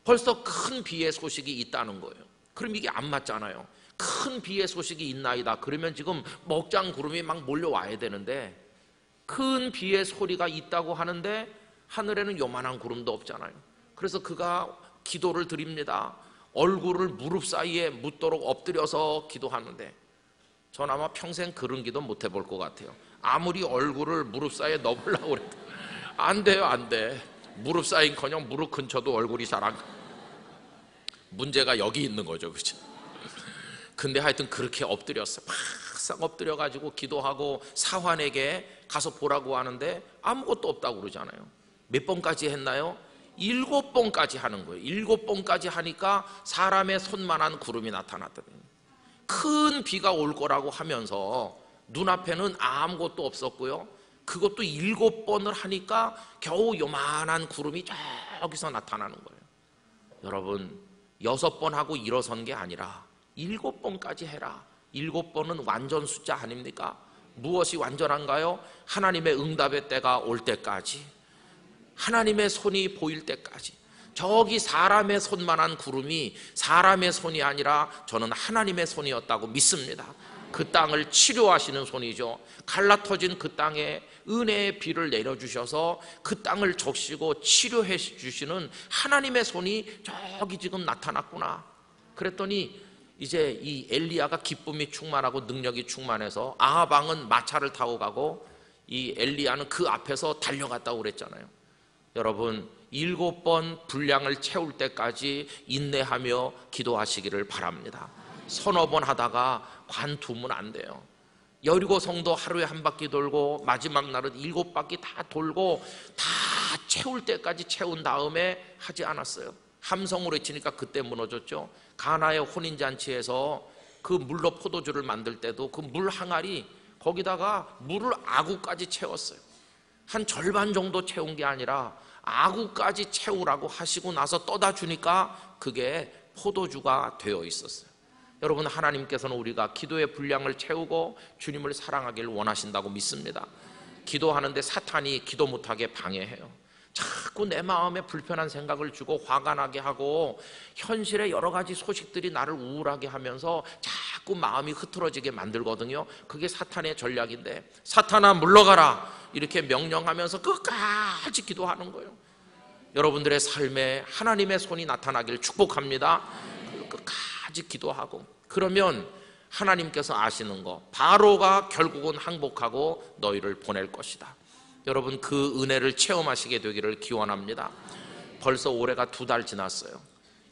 벌써 큰 비의 소식이 있다는 거예요. 그럼 이게 안 맞잖아요. 큰 비의 소식이 있나이다. 그러면 지금 먹장 구름이 막 몰려와야 되는데 큰 비의 소리가 있다고 하는데 하늘에는 요만한 구름도 없잖아요. 그래서 그가 기도를 드립니다. 얼굴을 무릎 사이에 묻도록 엎드려서 기도하는데 전 아마 평생 그런 기도 못 해볼 것 같아요. 아무리 얼굴을 무릎 사이에 넣으려고 해도 안 돼요. 안 돼. 무릎 사이인커녕 무릎 근처도 얼굴이 잘 안 가. 문제가 여기 있는 거죠. 그렇죠? 근데 하여튼 그렇게 엎드렸어요. 팍 엎드려가지고 기도하고 사환에게 가서 보라고 하는데 아무것도 없다고 그러잖아요. 몇 번까지 했나요? 7번까지 하는 거예요. 7번까지 하니까 사람의 손만한 구름이 나타났더니 큰 비가 올 거라고 하면서 눈앞에는 아무것도 없었고요. 그것도 7번을 하니까 겨우 요만한 구름이 저기서 나타나는 거예요. 여러분 6번 하고 일어선 게 아니라 7번까지 해라. 7번은 완전 숫자 아닙니까? 무엇이 완전한가요? 하나님의 응답의 때가 올 때까지, 하나님의 손이 보일 때까지. 저기 사람의 손만한 구름이 사람의 손이 아니라 저는 하나님의 손이었다고 믿습니다. 그 땅을 치료하시는 손이죠. 갈라터진 그 땅에 은혜의 비를 내려주셔서 그 땅을 적시고 치료해 주시는 하나님의 손이 저기 지금 나타났구나. 그랬더니 이제 이 엘리야가 기쁨이 충만하고 능력이 충만해서 아합 왕은 마차를 타고 가고 이 엘리야는 그 앞에서 달려갔다고 그랬잖아요. 여러분 7번 분량을 채울 때까지 인내하며 기도하시기를 바랍니다. 서너 번 하다가 관두면 안 돼요. 여리고 성도 하루에 한 바퀴 돌고 마지막 날은 7바퀴 다 돌고 다 채울 때까지 채운 다음에 하지 않았어요. 함성을 외치니까 그때 무너졌죠. 가나의 혼인잔치에서 그 물로 포도주를 만들 때도 그 물 항아리 거기다가 물을 아구까지 채웠어요. 한 절반 정도 채운 게 아니라 아구까지 채우라고 하시고 나서 떠다 주니까 그게 포도주가 되어 있었어요. 여러분 하나님께서는 우리가 기도의 분량을 채우고 주님을 사랑하기를 원하신다고 믿습니다. 기도하는데 사탄이 기도 못하게 방해해요. 자꾸 내 마음에 불편한 생각을 주고 화가 나게 하고 현실의 여러 가지 소식들이 나를 우울하게 하면서 자꾸 마음이 흐트러지게 만들거든요. 그게 사탄의 전략인데 사탄아 물러가라 이렇게 명령하면서 끝까지 기도하는 거예요. 여러분들의 삶에 하나님의 손이 나타나기를 축복합니다. 끝까지 기도하고 그러면 하나님께서 아시는 거 바로가 결국은 항복하고 너희를 보낼 것이다. 여러분 그 은혜를 체험하시게 되기를 기원합니다. 벌써 올해가 2달 지났어요.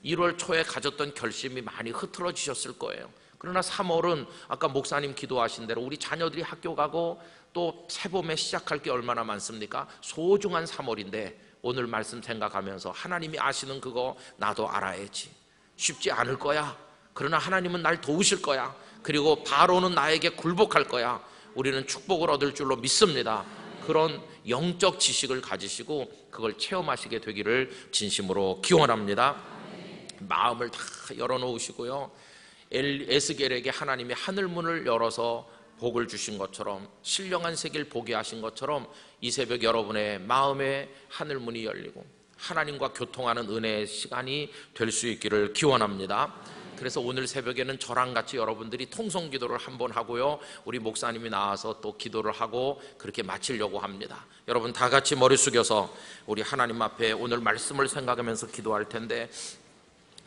1월 초에 가졌던 결심이 많이 흐트러지셨을 거예요. 그러나 3월은 아까 목사님 기도하신 대로 우리 자녀들이 학교 가고 또 새봄에 시작할 게 얼마나 많습니까? 소중한 3월인데 오늘 말씀 생각하면서 하나님이 아시는 그거 나도 알아야지. 쉽지 않을 거야. 그러나 하나님은 날 도우실 거야. 그리고 바로는 나에게 굴복할 거야. 우리는 축복을 얻을 줄로 믿습니다. 그런 영적 지식을 가지시고 그걸 체험하시게 되기를 진심으로 기원합니다. 마음을 다 열어놓으시고요. 에스겔에게 하나님이 하늘문을 열어서 복을 주신 것처럼 신령한 세계를 보게 하신 것처럼 이 새벽 여러분의 마음에 하늘문이 열리고 하나님과 교통하는 은혜의 시간이 될 수 있기를 기원합니다. 그래서 오늘 새벽에는 저랑 같이 여러분들이 통성 기도를 한번 하고요. 우리 목사님이 나와서 또 기도를 하고 그렇게 마치려고 합니다. 여러분 다 같이 머리 숙여서 우리 하나님 앞에 오늘 말씀을 생각하면서 기도할 텐데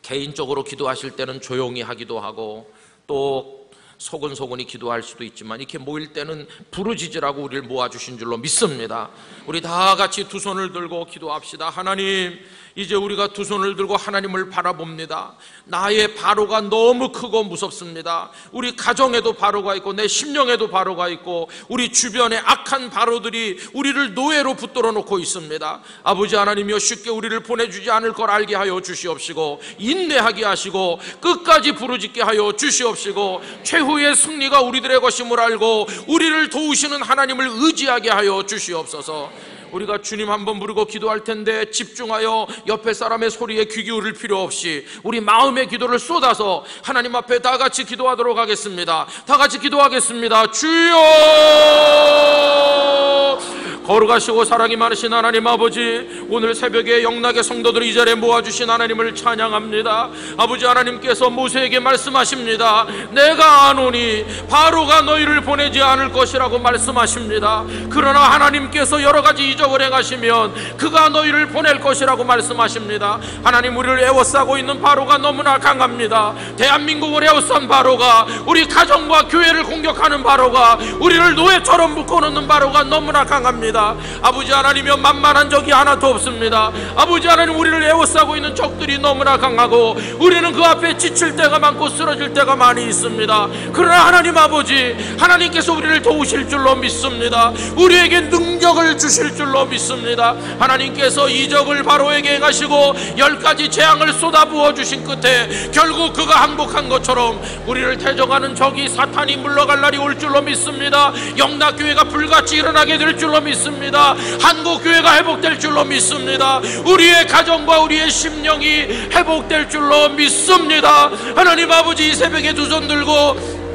개인적으로 기도하실 때는 조용히 하기도 하고 또 소근소근히 기도할 수도 있지만 이렇게 모일 때는 부르짖으라고 우리를 모아주신 줄로 믿습니다. 우리 다 같이 두 손을 들고 기도합시다. 하나님 이제 우리가 두 손을 들고 하나님을 바라봅니다. 나의 바로가 너무 크고 무섭습니다. 우리 가정에도 바로가 있고 내 심령에도 바로가 있고 우리 주변에 악한 바로들이 우리를 노예로 붙들어 놓고 있습니다. 아버지 하나님이여 쉽게 우리를 보내주지 않을 걸 알게 하여 주시옵시고 인내하게 하시고 끝까지 부르짖게 하여 주시옵시고 최후의 승리가 우리들의 것임을 알고 우리를 도우시는 하나님을 의지하게 하여 주시옵소서. 우리가 주님 한번 부르고 기도할 텐데 집중하여 옆에 사람의 소리에 귀 기울일 필요 없이 우리 마음의 기도를 쏟아서 하나님 앞에 다 같이 기도하도록 하겠습니다. 다 같이 기도하겠습니다. 주여 거룩하시고 사랑이 많으신 하나님 아버지, 오늘 새벽에 영락의 성도들 이 자리에 모아주신 하나님을 찬양합니다. 아버지 하나님께서 모세에게 말씀하십니다. 내가 아노니 바로가 너희를 보내지 않을 것이라고 말씀하십니다. 그러나 하나님께서 여러 가지 이적을 행하시면 그가 너희를 보낼 것이라고 말씀하십니다. 하나님, 우리를 에워싸고 있는 바로가 너무나 강합니다. 대한민국을 에워싼 바로가, 우리 가정과 교회를 공격하는 바로가, 우리를 노예처럼 묶어놓는 바로가 너무나 강합니다. 아버지 하나님이여, 만만한 적이 하나도 없습니다. 아버지 하나님, 우리를 에워싸고 있는 적들이 너무나 강하고 우리는 그 앞에 지칠 때가 많고 쓰러질 때가 많이 있습니다. 그러나 하나님 아버지, 하나님께서 우리를 도우실 줄로 믿습니다. 우리에게 능력을 주실 줄로 믿습니다. 하나님께서 이적을 바로에게 행하시고 10가지 재앙을 쏟아부어 주신 끝에 결국 그가 항복한 것처럼 우리를 태정하는 적이 사탄이 물러갈 날이 올 줄로 믿습니다. 영락교회가 불같이 일어나게 될 줄로 믿습니다. 한국교회가 회복될 줄로 믿습니다. 우리의 가정과 우리의 심령이 회복될 줄로 믿습니다. 하나님 아버지, 이 새벽에 두 손 들고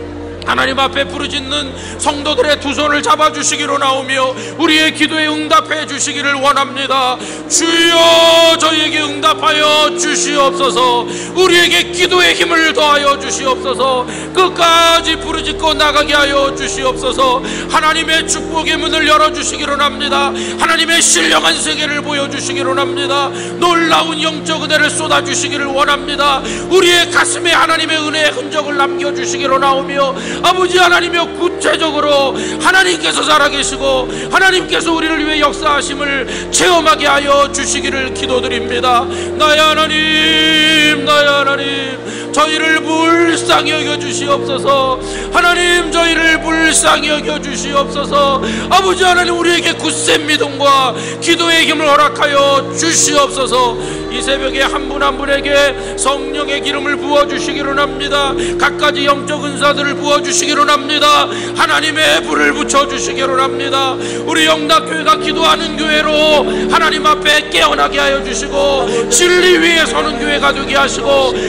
하나님 앞에 부르짖는 성도들의 두 손을 잡아주시기로 나오며 우리의 기도에 응답해 주시기를 원합니다. 주여, 저희에게 응답하여 주시옵소서. 우리에게 기도의 힘을 더하여 주시옵소서. 끝까지 부르짖고 나가게 하여 주시옵소서. 하나님의 축복의 문을 열어주시기로 합니다. 하나님의 신령한 세계를 보여주시기로 합니다. 놀라운 영적 은혜를 쏟아주시기를 원합니다. 우리의 가슴에 하나님의 은혜의 흔적을 남겨주시기로 나오며 아버지 하나님이여, 구체적으로 하나님께서 살아계시고 하나님께서 우리를 위해 역사하심을 체험하게 하여 주시기를 기도드립니다. 나의 하나님, 나의 하나님, 저희를 불쌍히 여겨 주시옵소서. 하나님, 저희를 불쌍히 여겨 주시옵소서. 아버지 하나님, 우리에게 굳센 믿음과 기도의 힘을 허락하여 주시옵소서. 이 새벽에 한 분 한 분에게 성령의 기름을 부어주시기로 합니다. 갖가지 영적 은사들을 부어주시기로 합니다. 하나님의 불을 붙여주시기로 합니다. 우리 영락교회가 기도하는 교회로 하나님 앞에 깨어나게 하여 주시고 진리 위에 서는 교회가 되게 하시고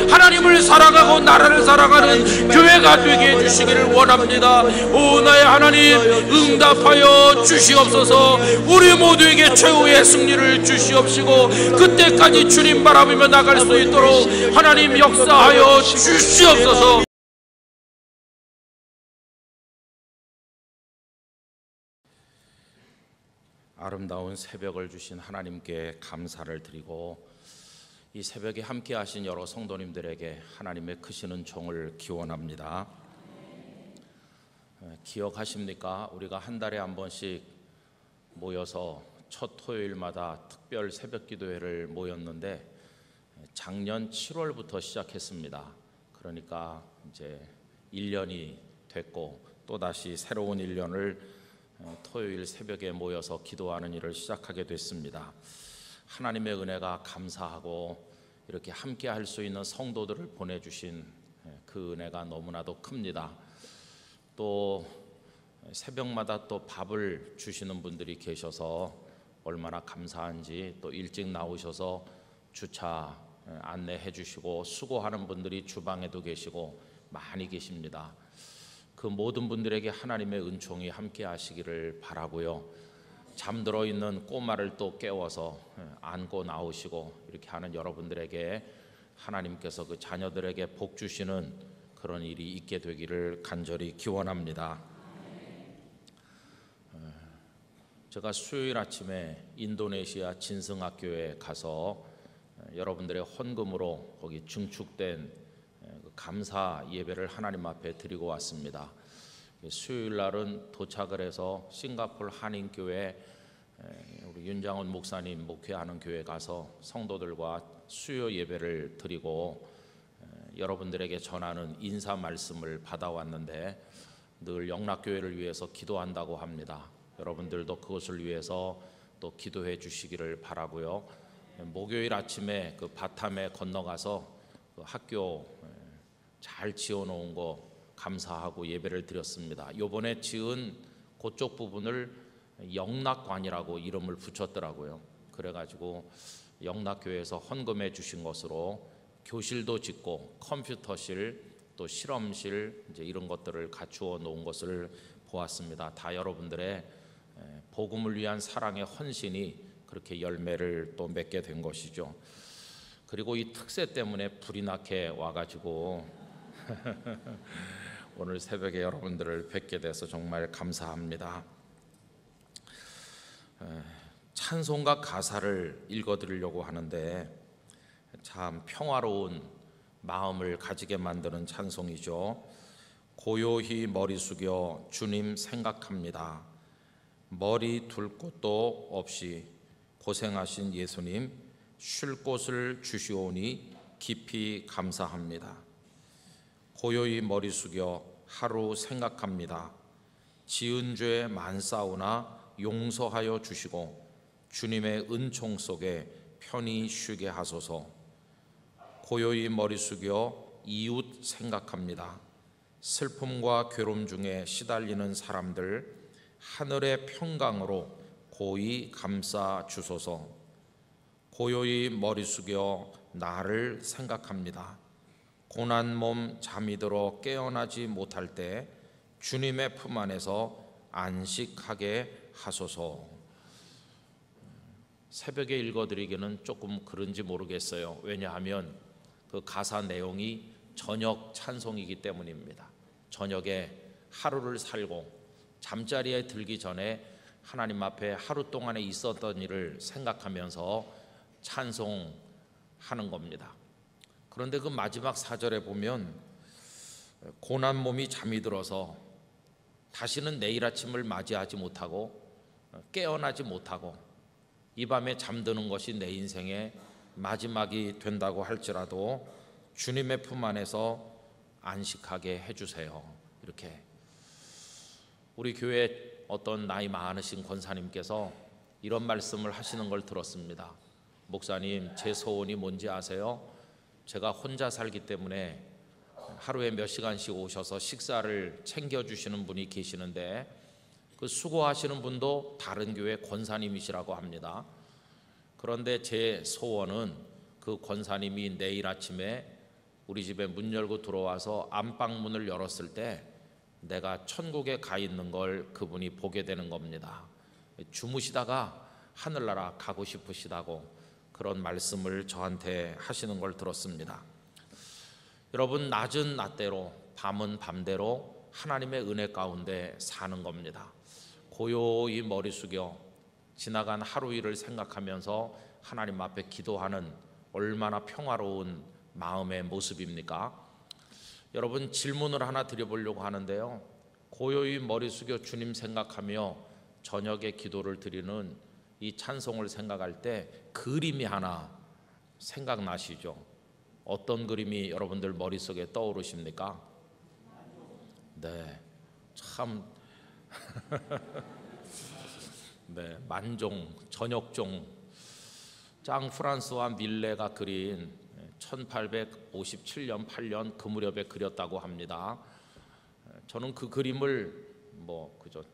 하나님을 사랑하고 나라를 사랑하는 교회가 되게 해주시기를 원합니다. 오 나의 하나님, 응답하여 주시옵소서. 우리 모두에게 최후의 승리를 주시옵시고 그때까지 주님 바라보며 나갈 수 있도록 하나님 역사하여 주시옵소서. 아름다운 새벽을 주신 하나님께 감사를 드리고, 이 새벽에 함께 하신 여러 성도님들에게 하나님의 크시는 종을 기원합니다. 기억하십니까? 우리가 한 달에 한 번씩 모여서 첫 토요일마다 특별 새벽 기도회를 모였는데 작년 7월부터 시작했습니다. 그러니까 이제 1년이 됐고 또다시 새로운 1년을 토요일 새벽에 모여서 기도하는 일을 시작하게 됐습니다. 하나님의 은혜가 감사하고 이렇게 함께 할 수 있는 성도들을 보내주신 그 은혜가 너무나도 큽니다. 또 새벽마다 또 밥을 주시는 분들이 계셔서 얼마나 감사한지, 또 일찍 나오셔서 주차 안내해 주시고 수고하는 분들이 주방에도 계시고 많이 계십니다. 그 모든 분들에게 하나님의 은총이 함께 하시기를 바라고요. 잠들어 있는 꼬마를 또 깨워서 안고 나오시고 이렇게 하는 여러분들에게 하나님께서 그 자녀들에게 복 주시는 그런 일이 있게 되기를 간절히 기원합니다. 제가 수요일 아침에 인도네시아 진승학교에 가서 여러분들의 헌금으로 거기 증축된 감사 예배를 하나님 앞에 드리고 왔습니다. 수요일 날은 도착을 해서 싱가포르 한인교회 우리 윤장원 목사님 목회하는 교회 가서 성도들과 수요 예배를 드리고 여러분들에게 전하는 인사 말씀을 받아왔는데 늘 영락교회를 위해서 기도한다고 합니다. 여러분들도 그것을 위해서 또 기도해 주시기를 바라고요. 목요일 아침에 그 바탐에 건너가서 그 학교 잘 지어놓은 거 감사하고 예배를 드렸습니다. 요번에 지은 그쪽 부분을 영락관이라고 이름을 붙였더라고요. 그래가지고 영락교회에서 헌금해 주신 것으로 교실도 짓고 컴퓨터실 또 실험실 이제 이런 것들을 갖추어 놓은 것을 보았습니다. 다 여러분들의 복음을 위한 사랑의 헌신이 그렇게 열매를 또 맺게 된 것이죠. 그리고 이 특세 때문에 불이 나게 와가지고 오늘 새벽에 여러분들을 뵙게 돼서 정말 감사합니다. 찬송가 가사를 읽어드리려고 하는데 참 평화로운 마음을 가지게 만드는 찬송이죠. 고요히 머리 숙여 주님 생각합니다. 머리 둘 곳도 없이 고생하신 예수님, 쉴 곳을 주시오니 깊이 감사합니다. 고요히 머리 숙여 하루 생각합니다. 지은 죄 많사오나 용서하여 주시고 주님의 은총 속에 편히 쉬게 하소서. 고요히 머리 숙여 이웃 생각합니다. 슬픔과 괴로움 중에 시달리는 사람들 하늘의 평강으로 고이 감싸 주소서. 고요히 머리 숙여 나를 생각합니다. 고난 몸 잠이 들어 깨어나지 못할 때 주님의 품 안에서 안식하게 하소서. 새벽에 읽어드리기는 조금 그런지 모르겠어요. 왜냐하면 그 가사 내용이 저녁 찬송이기 때문입니다. 저녁에 하루를 살고 잠자리에 들기 전에 하나님 앞에 하루 동안에 있었던 일을 생각하면서 찬송하는 겁니다. 그런데 그 마지막 4절에 보면 고난 몸이 잠이 들어서 다시는 내일 아침을 맞이하지 못하고 깨어나지 못하고 이 밤에 잠드는 것이 내 인생의 마지막이 된다고 할지라도 주님의 품 안에서 안식하게 해주세요. 이렇게 우리 교회 어떤 나이 많으신 권사님께서 이런 말씀을 하시는 걸 들었습니다. 목사님, 제 소원이 뭔지 아세요? 제가 혼자 살기 때문에 하루에 몇 시간씩 오셔서 식사를 챙겨주시는 분이 계시는데 그 수고하시는 분도 다른 교회 권사님이시라고 합니다. 그런데 제 소원은 그 권사님이 내일 아침에 우리 집에 문 열고 들어와서 안방문을 열었을 때 내가 천국에 가 있는 걸 그분이 보게 되는 겁니다. 주무시다가 하늘나라 가고 싶으시다고 그런 말씀을 저한테 하시는 걸 들었습니다. 여러분, 낮은 낮대로 밤은 밤대로 하나님의 은혜 가운데 사는 겁니다. 고요히 머리 숙여 지나간 하루 일을 생각하면서 하나님 앞에 기도하는 얼마나 평화로운 마음의 모습입니까? 여러분, 질문을 하나 드려보려고 하는데요. 고요히 머리 숙여 주님 생각하며 저녁에 기도를 드리는 이 찬송을 생각할 때 그림이 하나 생각나시죠? 어떤 그림이 여러분들 머릿속에 떠오르십니까? 네, 참 네, 만종, 저녁종, 짱 프란스와 밀레가 그린 1857년 8년 그 무렵에 그렸다고 합니다. 저는 그 그림을 그저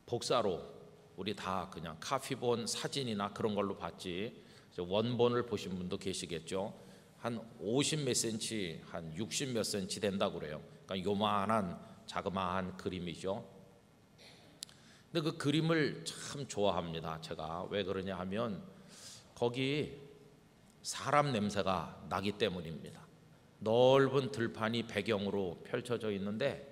복사로 우리 다 그냥 카피본 사진이나 그런 걸로 봤지 원본을 보신 분도 계시겠죠. 한 50 몇 센치, 한 60 몇 센치 된다고 그래요. 그러니까 요만한 자그마한 그림이죠. 근데 그 그림을 참 좋아합니다. 제가 왜 그러냐 하면 거기 사람 냄새가 나기 때문입니다. 넓은 들판이 배경으로 펼쳐져 있는데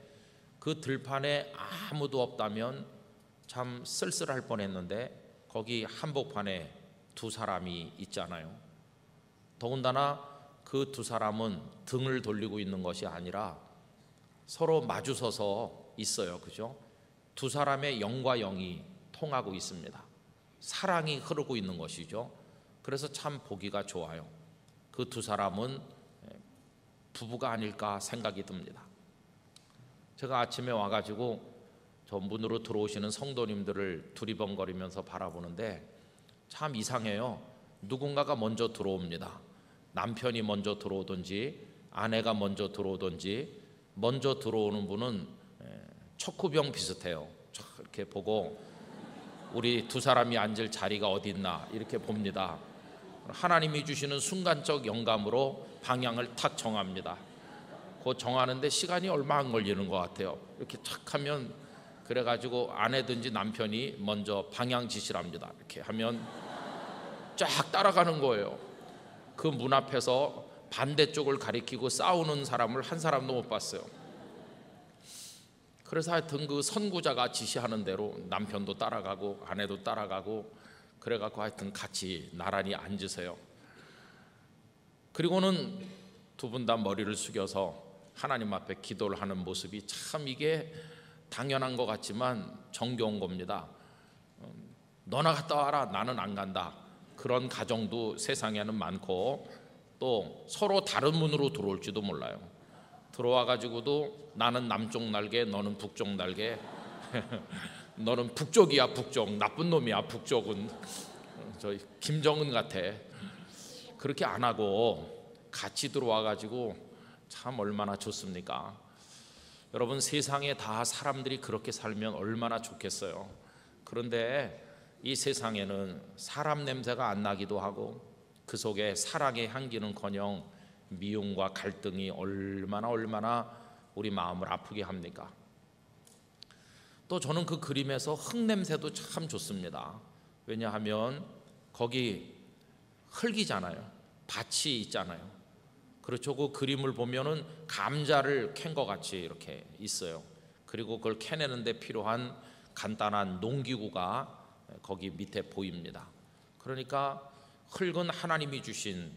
그 들판에 아무도 없다면 참 쓸쓸할 뻔했는데 거기 한복판에 두 사람이 있잖아요. 더군다나 그 두 사람은 등을 돌리고 있는 것이 아니라 서로 마주서서 있어요. 그죠? 두 사람의 영과 영이 통하고 있습니다. 사랑이 흐르고 있는 것이죠. 그래서 참 보기가 좋아요. 그 두 사람은 부부가 아닐까 생각이 듭니다. 제가 아침에 와가지고 저 문으로 들어오시는 성도님들을 두리번거리면서 바라보는데 참 이상해요. 누군가가 먼저 들어옵니다. 남편이 먼저 들어오든지 아내가 먼저 들어오든지 먼저 들어오는 분은 척후병 비슷해요. 이렇게 보고 우리 두 사람이 앉을 자리가 어디 있나 이렇게 봅니다. 하나님이 주시는 순간적 영감으로 방향을 탁 정합니다. 그 정하는데 시간이 얼마 안 걸리는 것 같아요. 이렇게 착 하면 그래가지고 아내든지 남편이 먼저 방향 지시를 합니다. 이렇게 하면 쫙 따라가는 거예요. 그 문 앞에서 반대쪽을 가리키고 싸우는 사람을 한 사람도 못 봤어요. 그래서 하여튼 그 선구자가 지시하는 대로 남편도 따라가고 아내도 따라가고 그래갖고 하여튼 같이 나란히 앉으세요. 그리고는 두 분 다 머리를 숙여서 하나님 앞에 기도를 하는 모습이 참 이게 당연한 것 같지만 정겨운 겁니다. 너나 갔다 와라, 나는 안 간다. 그런 가정도 세상에는 많고 또 서로 다른 문으로 들어올지도 몰라요. 들어와 가지고도 나는 남쪽 날개, 너는 북쪽 날개. 너는 북쪽이야, 북쪽. 나쁜 놈이야, 북쪽은. 저 김정은 같아. 그렇게 안 하고 같이 들어와 가지고 참 얼마나 좋습니까? 여러분, 세상에 다 사람들이 그렇게 살면 얼마나 좋겠어요. 그런데 이 세상에는 사람 냄새가 안 나기도 하고 그 속에 사랑의 향기는커녕 미움과 갈등이 얼마나 우리 마음을 아프게 합니까? 또 저는 그 그림에서 흙냄새도 참 좋습니다. 왜냐하면 거기 흙이잖아요. 밭이 있잖아요. 그렇죠. 그 그림을 보면은 감자를 캔 것 같이 이렇게 있어요. 그리고 그걸 캐내는 데 필요한 간단한 농기구가 거기 밑에 보입니다. 그러니까 흙은 하나님이 주신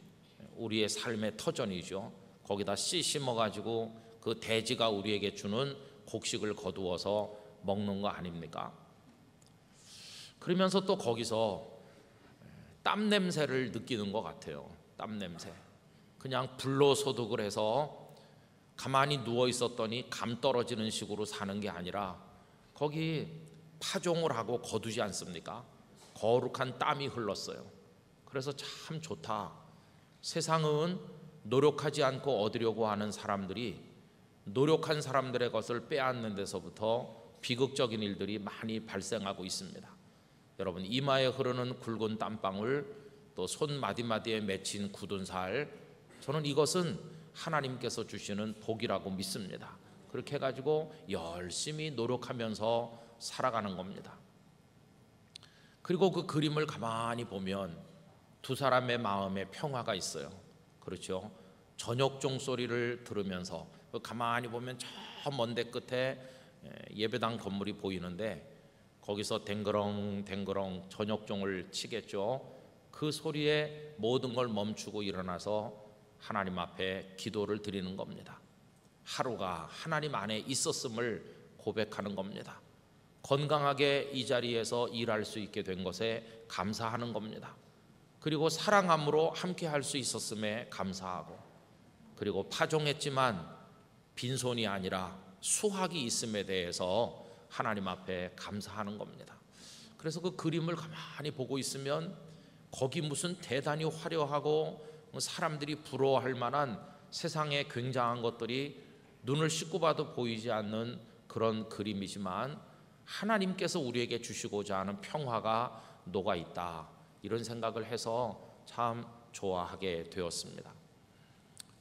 우리의 삶의 터전이죠. 거기다 씨 심어가지고 그 대지가 우리에게 주는 곡식을 거두어서 먹는 거 아닙니까? 그러면서 또 거기서 땀 냄새를 느끼는 것 같아요. 땀 냄새. 그냥 불로소득을 해서 가만히 누워 있었더니 감 떨어지는 식으로 사는 게 아니라 거기 파종을 하고 거두지 않습니까? 거룩한 땀이 흘렀어요. 그래서 참 좋다. 세상은 노력하지 않고 얻으려고 하는 사람들이 노력한 사람들의 것을 빼앗는 데서부터 비극적인 일들이 많이 발생하고 있습니다. 여러분, 이마에 흐르는 굵은 땀방울, 또 손 마디마디에 맺힌 굳은 살, 저는 이것은 하나님께서 주시는 복이라고 믿습니다. 그렇게 해가지고 열심히 노력하면서 살아가는 겁니다. 그리고 그 그림을 가만히 보면 두 사람의 마음에 평화가 있어요. 그렇죠? 저녁 종소리를 들으면서 가만히 보면 저 먼 데 끝에 예배당 건물이 보이는데 거기서 댕그렁댕그렁 저녁종을 치겠죠. 그 소리에 모든 걸 멈추고 일어나서 하나님 앞에 기도를 드리는 겁니다. 하루가 하나님 안에 있었음을 고백하는 겁니다. 건강하게 이 자리에서 일할 수 있게 된 것에 감사하는 겁니다. 그리고 사랑함으로 함께 할 수 있었음에 감사하고, 그리고 파종했지만 빈손이 아니라 수확이 있음에 대해서 하나님 앞에 감사하는 겁니다. 그래서 그 그림을 가만히 보고 있으면 거기 무슨 대단히 화려하고 사람들이 부러워할 만한 세상의 굉장한 것들이 눈을 씻고 봐도 보이지 않는 그런 그림이지만 하나님께서 우리에게 주시고자 하는 평화가 녹아 있다, 이런 생각을 해서 참 좋아하게 되었습니다.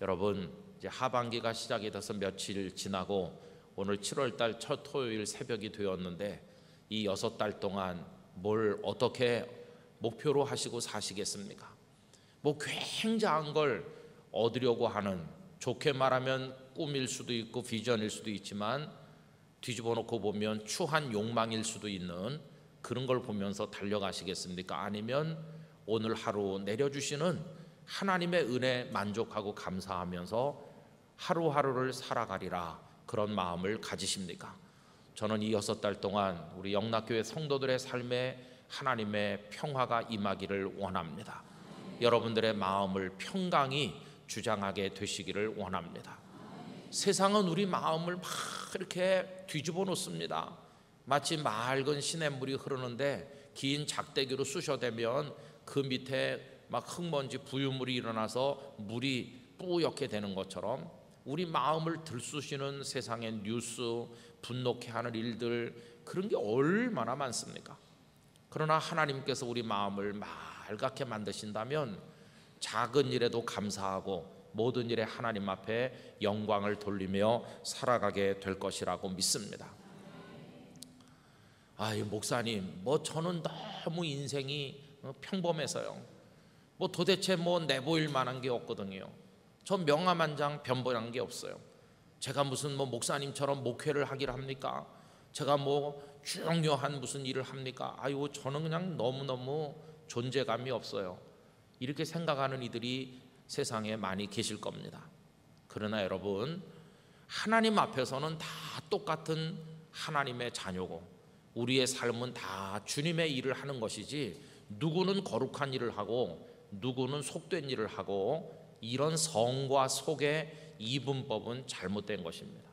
여러분, 이제 하반기가 시작이 돼서 며칠 지나고 오늘 7월달 첫 토요일 새벽이 되었는데 이 6달 동안 뭘 어떻게 목표로 하시고 사시겠습니까? 뭐 굉장한 걸 얻으려고 하는, 좋게 말하면 꿈일 수도 있고 비전일 수도 있지만 뒤집어 놓고 보면 추한 욕망일 수도 있는 그런 걸 보면서 달려가시겠습니까? 아니면 오늘 하루 내려주시는 하나님의 은혜에 만족하고 감사하면서 하루하루를 살아가리라, 그런 마음을 가지십니까? 저는 이 6달 동안 우리 영락교회 성도들의 삶에 하나님의 평화가 임하기를 원합니다. 여러분들의 마음을 평강이 주장하게 되시기를 원합니다. 세상은 우리 마음을 막 이렇게 뒤집어 놓습니다. 마치 맑은 시냇물이 흐르는데 긴 작대기로 쑤셔대면 그 밑에 막 흙먼지 부유물이 일어나서 물이 뿌옇게 되는 것처럼 우리 마음을 들쑤시는 세상의 뉴스, 분노케 하는 일들, 그런 게 얼마나 많습니까? 그러나 하나님께서 우리 마음을 맑게 만드신다면 작은 일에도 감사하고 모든 일에 하나님 앞에 영광을 돌리며 살아가게 될 것이라고 믿습니다. 아이 목사님, 뭐 저는 너무 인생이 평범해서요. 뭐 도대체 뭐 내보일 만한 게 없거든요. 저 명함1장 변변한 게 없어요. 제가 무슨 뭐 목사님처럼 목회를 하기를 합니까? 제가 뭐 중요한 무슨 일을 합니까? 아유, 저는 그냥 너무너무 존재감이 없어요. 이렇게 생각하는 이들이 세상에 많이 계실 겁니다. 그러나 여러분, 하나님 앞에서는 다 똑같은 하나님의 자녀고, 우리의 삶은 다 주님의 일을 하는 것이지, 누구는 거룩한 일을 하고 누구는 속된 일을 하고, 이런 성과 속의 이분법은 잘못된 것입니다.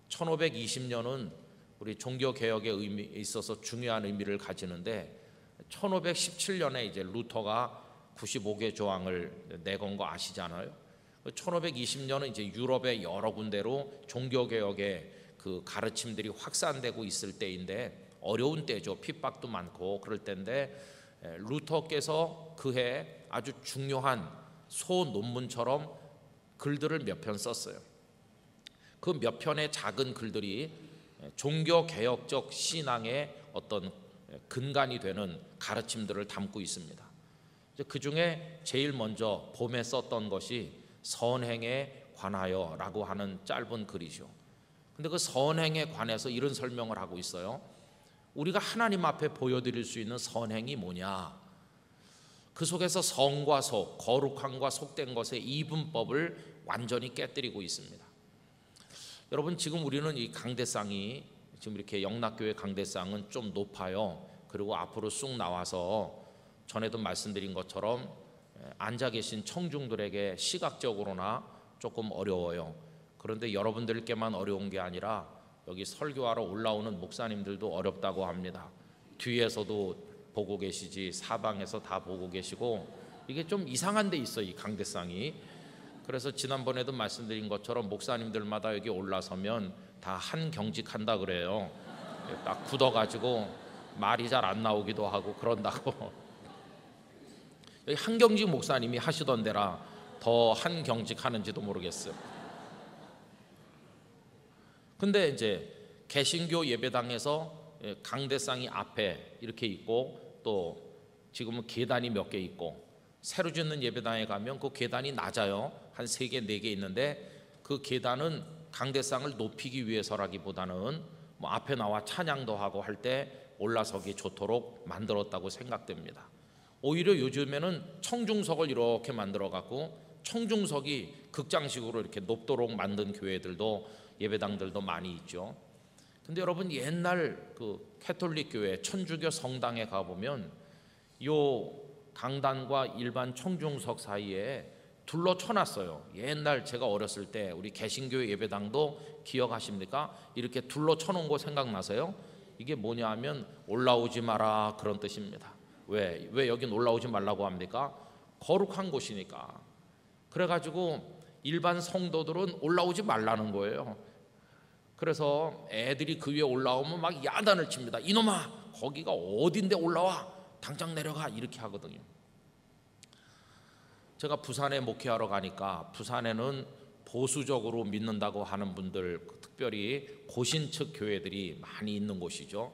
1520년은 우리 종교개혁의 의미에 있어서 중요한 의미를 가지는데, 1517년에 이제 루터가 95개 조항을 내건 거 아시잖아요. 1520년은 이제 유럽의 여러 군데로 종교개혁의 그 가르침들이 확산되고 있을 때인데, 어려운 때죠. 핍박도 많고 그럴 때인데, 루터께서 그해 아주 중요한 소논문처럼 글들을 몇 편 썼어요. 그 몇 편의 작은 글들이 종교개혁적 신앙의 어떤 근간이 되는 가르침들을 담고 있습니다. 그 중에 제일 먼저 봄에 썼던 것이 선행에 관하여 라고 하는 짧은 글이죠. 근데 그 선행에 관해서 이런 설명을 하고 있어요. 우리가 하나님 앞에 보여드릴 수 있는 선행이 뭐냐, 그 속에서 성과 속, 거룩함과 속된 것의 이분법을 완전히 깨뜨리고 있습니다. 여러분, 지금 우리는 이 강대상이, 지금 이렇게 영락교회 강대상은 좀 높아요. 그리고 앞으로 쑥 나와서 전에도 말씀드린 것처럼 앉아 계신 청중들에게 시각적으로나 조금 어려워요. 그런데 여러분들께만 어려운 게 아니라 여기 설교하러 올라오는 목사님들도 어렵다고 합니다. 뒤에서도 보고 계시지, 사방에서 다 보고 계시고, 이게 좀 이상한 데 있어요, 이 강대상이. 그래서 지난번에도 말씀드린 것처럼 목사님들마다 여기 올라서면 다 한경직한다 그래요. 딱 굳어가지고 말이 잘 안 나오기도 하고 그런다고. 여기 한경직 목사님이 하시던 데라 더 한경직하는지도 모르겠어요. 근데 이제 개신교 예배당에서 강대상이 앞에 이렇게 있고, 또 지금은 계단이 몇 개 있고, 새로 짓는 예배당에 가면 그 계단이 낮아요. 한 3개, 4개 있는데, 그 계단은 강대상을 높이기 위해서라기보다는 뭐 앞에 나와 찬양도 하고 할 때 올라서기 좋도록 만들었다고 생각됩니다. 오히려 요즘에는 청중석을 이렇게 만들어 갖고 청중석이 극장식으로 이렇게 높도록 만든 교회들도, 예배당들도 많이 있죠. 근데 여러분, 옛날 그 캐톨릭 교회 천주교 성당에 가보면 요 강단과 일반 청중석 사이에 둘러 쳐놨어요. 옛날 제가 어렸을 때 우리 개신교 예배당도 기억하십니까? 이렇게 둘러 쳐놓은 거 생각나세요? 이게 뭐냐 하면 올라오지 마라, 그런 뜻입니다. 왜 여긴 올라오지 말라고 합니까? 거룩한 곳이니까. 그래가지고 일반 성도들은 올라오지 말라는 거예요. 그래서 애들이 그 위에 올라오면 막 야단을 칩니다. 이놈아, 거기가 어딘데 올라와, 당장 내려가, 이렇게 하거든요. 제가 부산에 목회하러 가니까, 부산에는 보수적으로 믿는다고 하는 분들, 특별히 고신측 교회들이 많이 있는 곳이죠.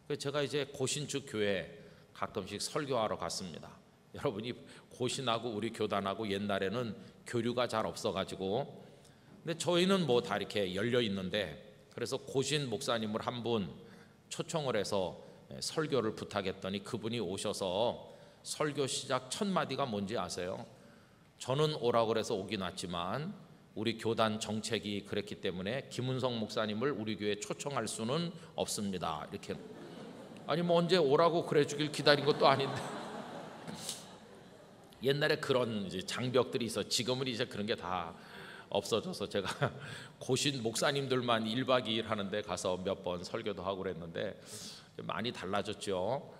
그래서 제가 이제 고신측 교회 가끔씩 설교하러 갔습니다. 여러분이 고신하고 우리 교단하고 옛날에는 교류가 잘 없어가지고, 근데 저희는 뭐 다 이렇게 열려 있는데, 그래서 고신 목사님을 한 분 초청을 해서 설교를 부탁했더니 그분이 오셔서 설교 시작 첫 마디가 뭔지 아세요? 저는 오라고 그래서 오긴 왔지만 우리 교단 정책이 그랬기 때문에 김은성 목사님을 우리 교회에 초청할 수는 없습니다. 이렇게. 아니 뭐 언제 오라고 그래 주길 기다린 것도 아닌데. 옛날에 그런 이제 장벽들이 있어. 지금은 이제 그런 게 다 없어져서 제가 고신 목사님들만 1박 2일 하는데 가서 몇 번 설교도 하고 그랬는데 많이 달라졌죠.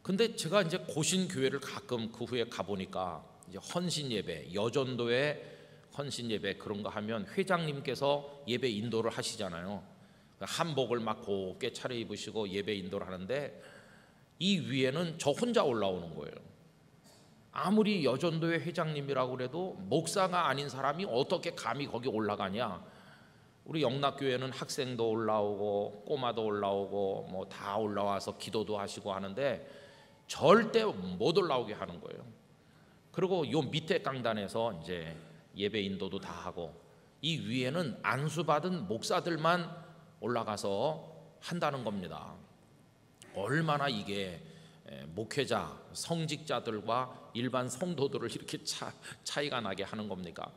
근데 제가 이제 고신 교회를 가끔 그 후에 가보니까 이제 헌신 예배, 여전도의 헌신 예배 그런 거 하면 회장님께서 예배 인도를 하시잖아요. 한복을 막 곱게 차려입으시고 예배 인도를 하는데 이 위에는 저 혼자 올라오는 거예요. 아무리 여전도의 회장님이라고 그래도 목사가 아닌 사람이 어떻게 감히 거기 올라가냐. 우리 영락교회는 학생도 올라오고 꼬마도 올라오고 뭐 다 올라와서 기도도 하시고 하는데 절대 못 올라오게 하는 거예요. 그리고 요 밑에 강단에서 이제 예배 인도도 다 하고, 이 위에는 안수받은 목사들만 올라가서 한다는 겁니다. 얼마나 이게 목회자, 성직자들과 일반 성도들을 이렇게 차이가 나게 하는 겁니까?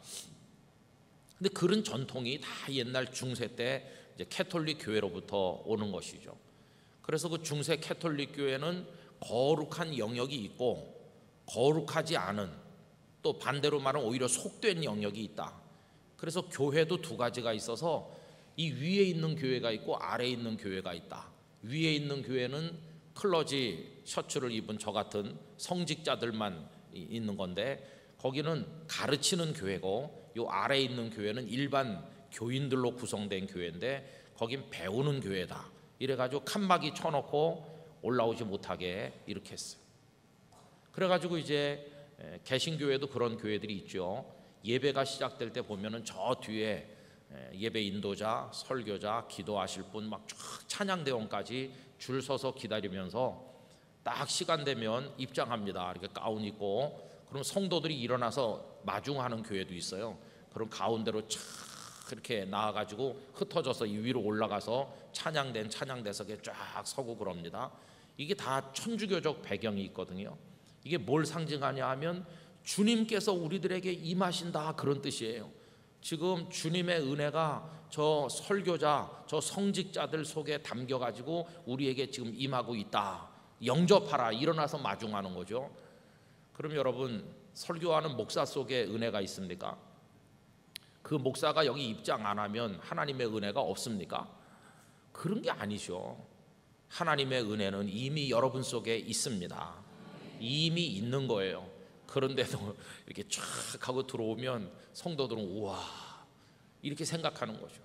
근데 그런 전통이 다 옛날 중세 때 이제 캐톨릭 교회로부터 오는 것이죠. 그래서 그 중세 캐톨릭 교회는 거룩한 영역이 있고 거룩하지 않은, 또 반대로 말하면 오히려 속된 영역이 있다. 그래서 교회도 두 가지가 있어서 이 위에 있는 교회가 있고 아래에 있는 교회가 있다. 위에 있는 교회는 클러지 셔츠를 입은 저 같은 성직자들만 있는 건데 거기는 가르치는 교회고, 요 아래에 있는 교회는 일반 교인들로 구성된 교회인데 거긴 배우는 교회다. 이래가지고 칸막이 쳐놓고 올라오지 못하게 이렇게 했어요. 그래가지고 이제 개신교회도 그런 교회들이 있죠. 예배가 시작될 때 보면은 저 뒤에 예배 인도자, 설교자, 기도하실 분 막 쫙 찬양대원까지 줄 서서 기다리면서 딱 시간 되면 입장합니다. 이렇게 가운 입고. 그럼 성도들이 일어나서 마중하는 교회도 있어요. 그럼 가운데로 쫙 이렇게 나와가지고 흩어져서 이 위로 올라가서 찬양된 찬양대석에 쫙 서고 그럽니다. 이게 다 천주교적 배경이 있거든요. 이게 뭘 상징하냐 하면 주님께서 우리들에게 임하신다, 그런 뜻이에요. 지금 주님의 은혜가 저 설교자, 저 성직자들 속에 담겨가지고 우리에게 지금 임하고 있다. 영접하라, 일어나서 마중하는 거죠. 그럼 여러분, 설교하는 목사 속에 은혜가 있습니까? 그 목사가 여기 입장 안 하면 하나님의 은혜가 없습니까? 그런 게 아니죠. 하나님의 은혜는 이미 여러분 속에 있습니다. 이미 있는 거예요. 그런데도 이렇게 쫙 하고 들어오면 성도들은 우와 이렇게 생각하는 거죠.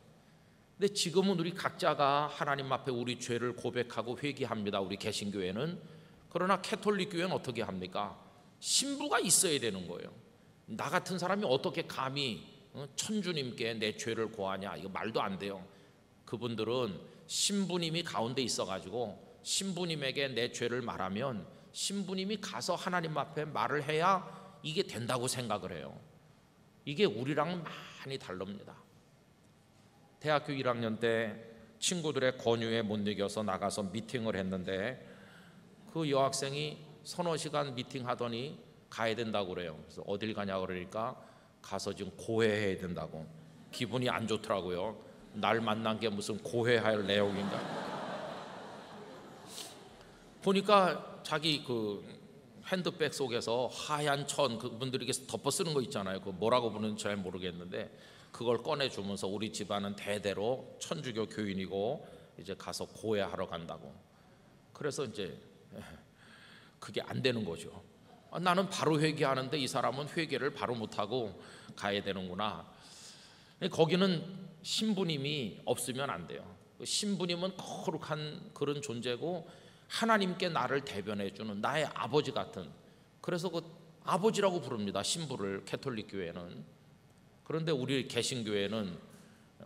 근데 지금은 우리 각자가 하나님 앞에 우리 죄를 고백하고 회개합니다. 우리 개신교회는. 그러나 캐톨릭 교회는 어떻게 합니까? 신부가 있어야 되는 거예요. 나 같은 사람이 어떻게 감히 천주님께 내 죄를 고하냐, 이거 말도 안 돼요. 그분들은 신부님이 가운데 있어가지고 신부님에게 내 죄를 말하면 신부님이 가서 하나님 앞에 말을 해야 이게 된다고 생각을 해요. 이게 우리랑 많이 다릅니다. 대학교 1학년 때 친구들의 권유에 못 이겨서 나가서 미팅을 했는데 그 여학생이 서너 시간 미팅하더니 가야 된다고 그래요. 그래서 어딜 가냐고 그러니까 가서 지금 고해해야 된다고. 기분이 안 좋더라고요. 날 만난 게 무슨 고해할 내용인가. 보니까 자기 그 핸드백 속에서 하얀 천, 그분들이 이렇게 덮어 쓰는 거 있잖아요. 그 뭐라고 부르는지 잘 모르겠는데 그걸 꺼내주면서 우리 집안은 대대로 천주교 교인이고 이제 가서 고해하러 간다고. 그래서 이제 그게 안 되는 거죠. 나는 바로 회개하는데 이 사람은 회개를 바로 못하고 가야 되는구나. 거기는 신부님이 없으면 안 돼요. 신부님은 거룩한 그런 존재고 하나님께 나를 대변해 주는 나의 아버지 같은, 그래서 그 아버지라고 부릅니다, 신부를, 캐톨릭 교회는. 그런데 우리 개신교회는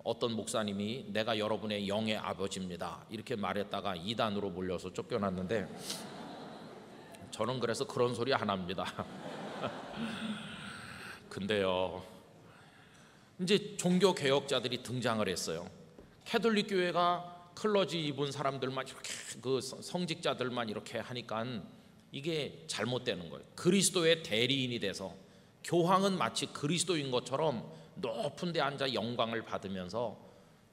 어떤 목사님이 내가 여러분의 영의 아버지입니다 이렇게 말했다가 이단으로 몰려서 쫓겨났는데 저는 그래서 그런 소리 안 합니다. 근데요, 이제 종교 개혁자들이 등장을 했어요. 캐톨릭 교회가 클러지 입은 사람들만 이렇게, 그 성직자들만 이렇게 하니까 이게 잘못되는 거예요. 그리스도의 대리인이 돼서 교황은 마치 그리스도인 것처럼 높은 데 앉아 영광을 받으면서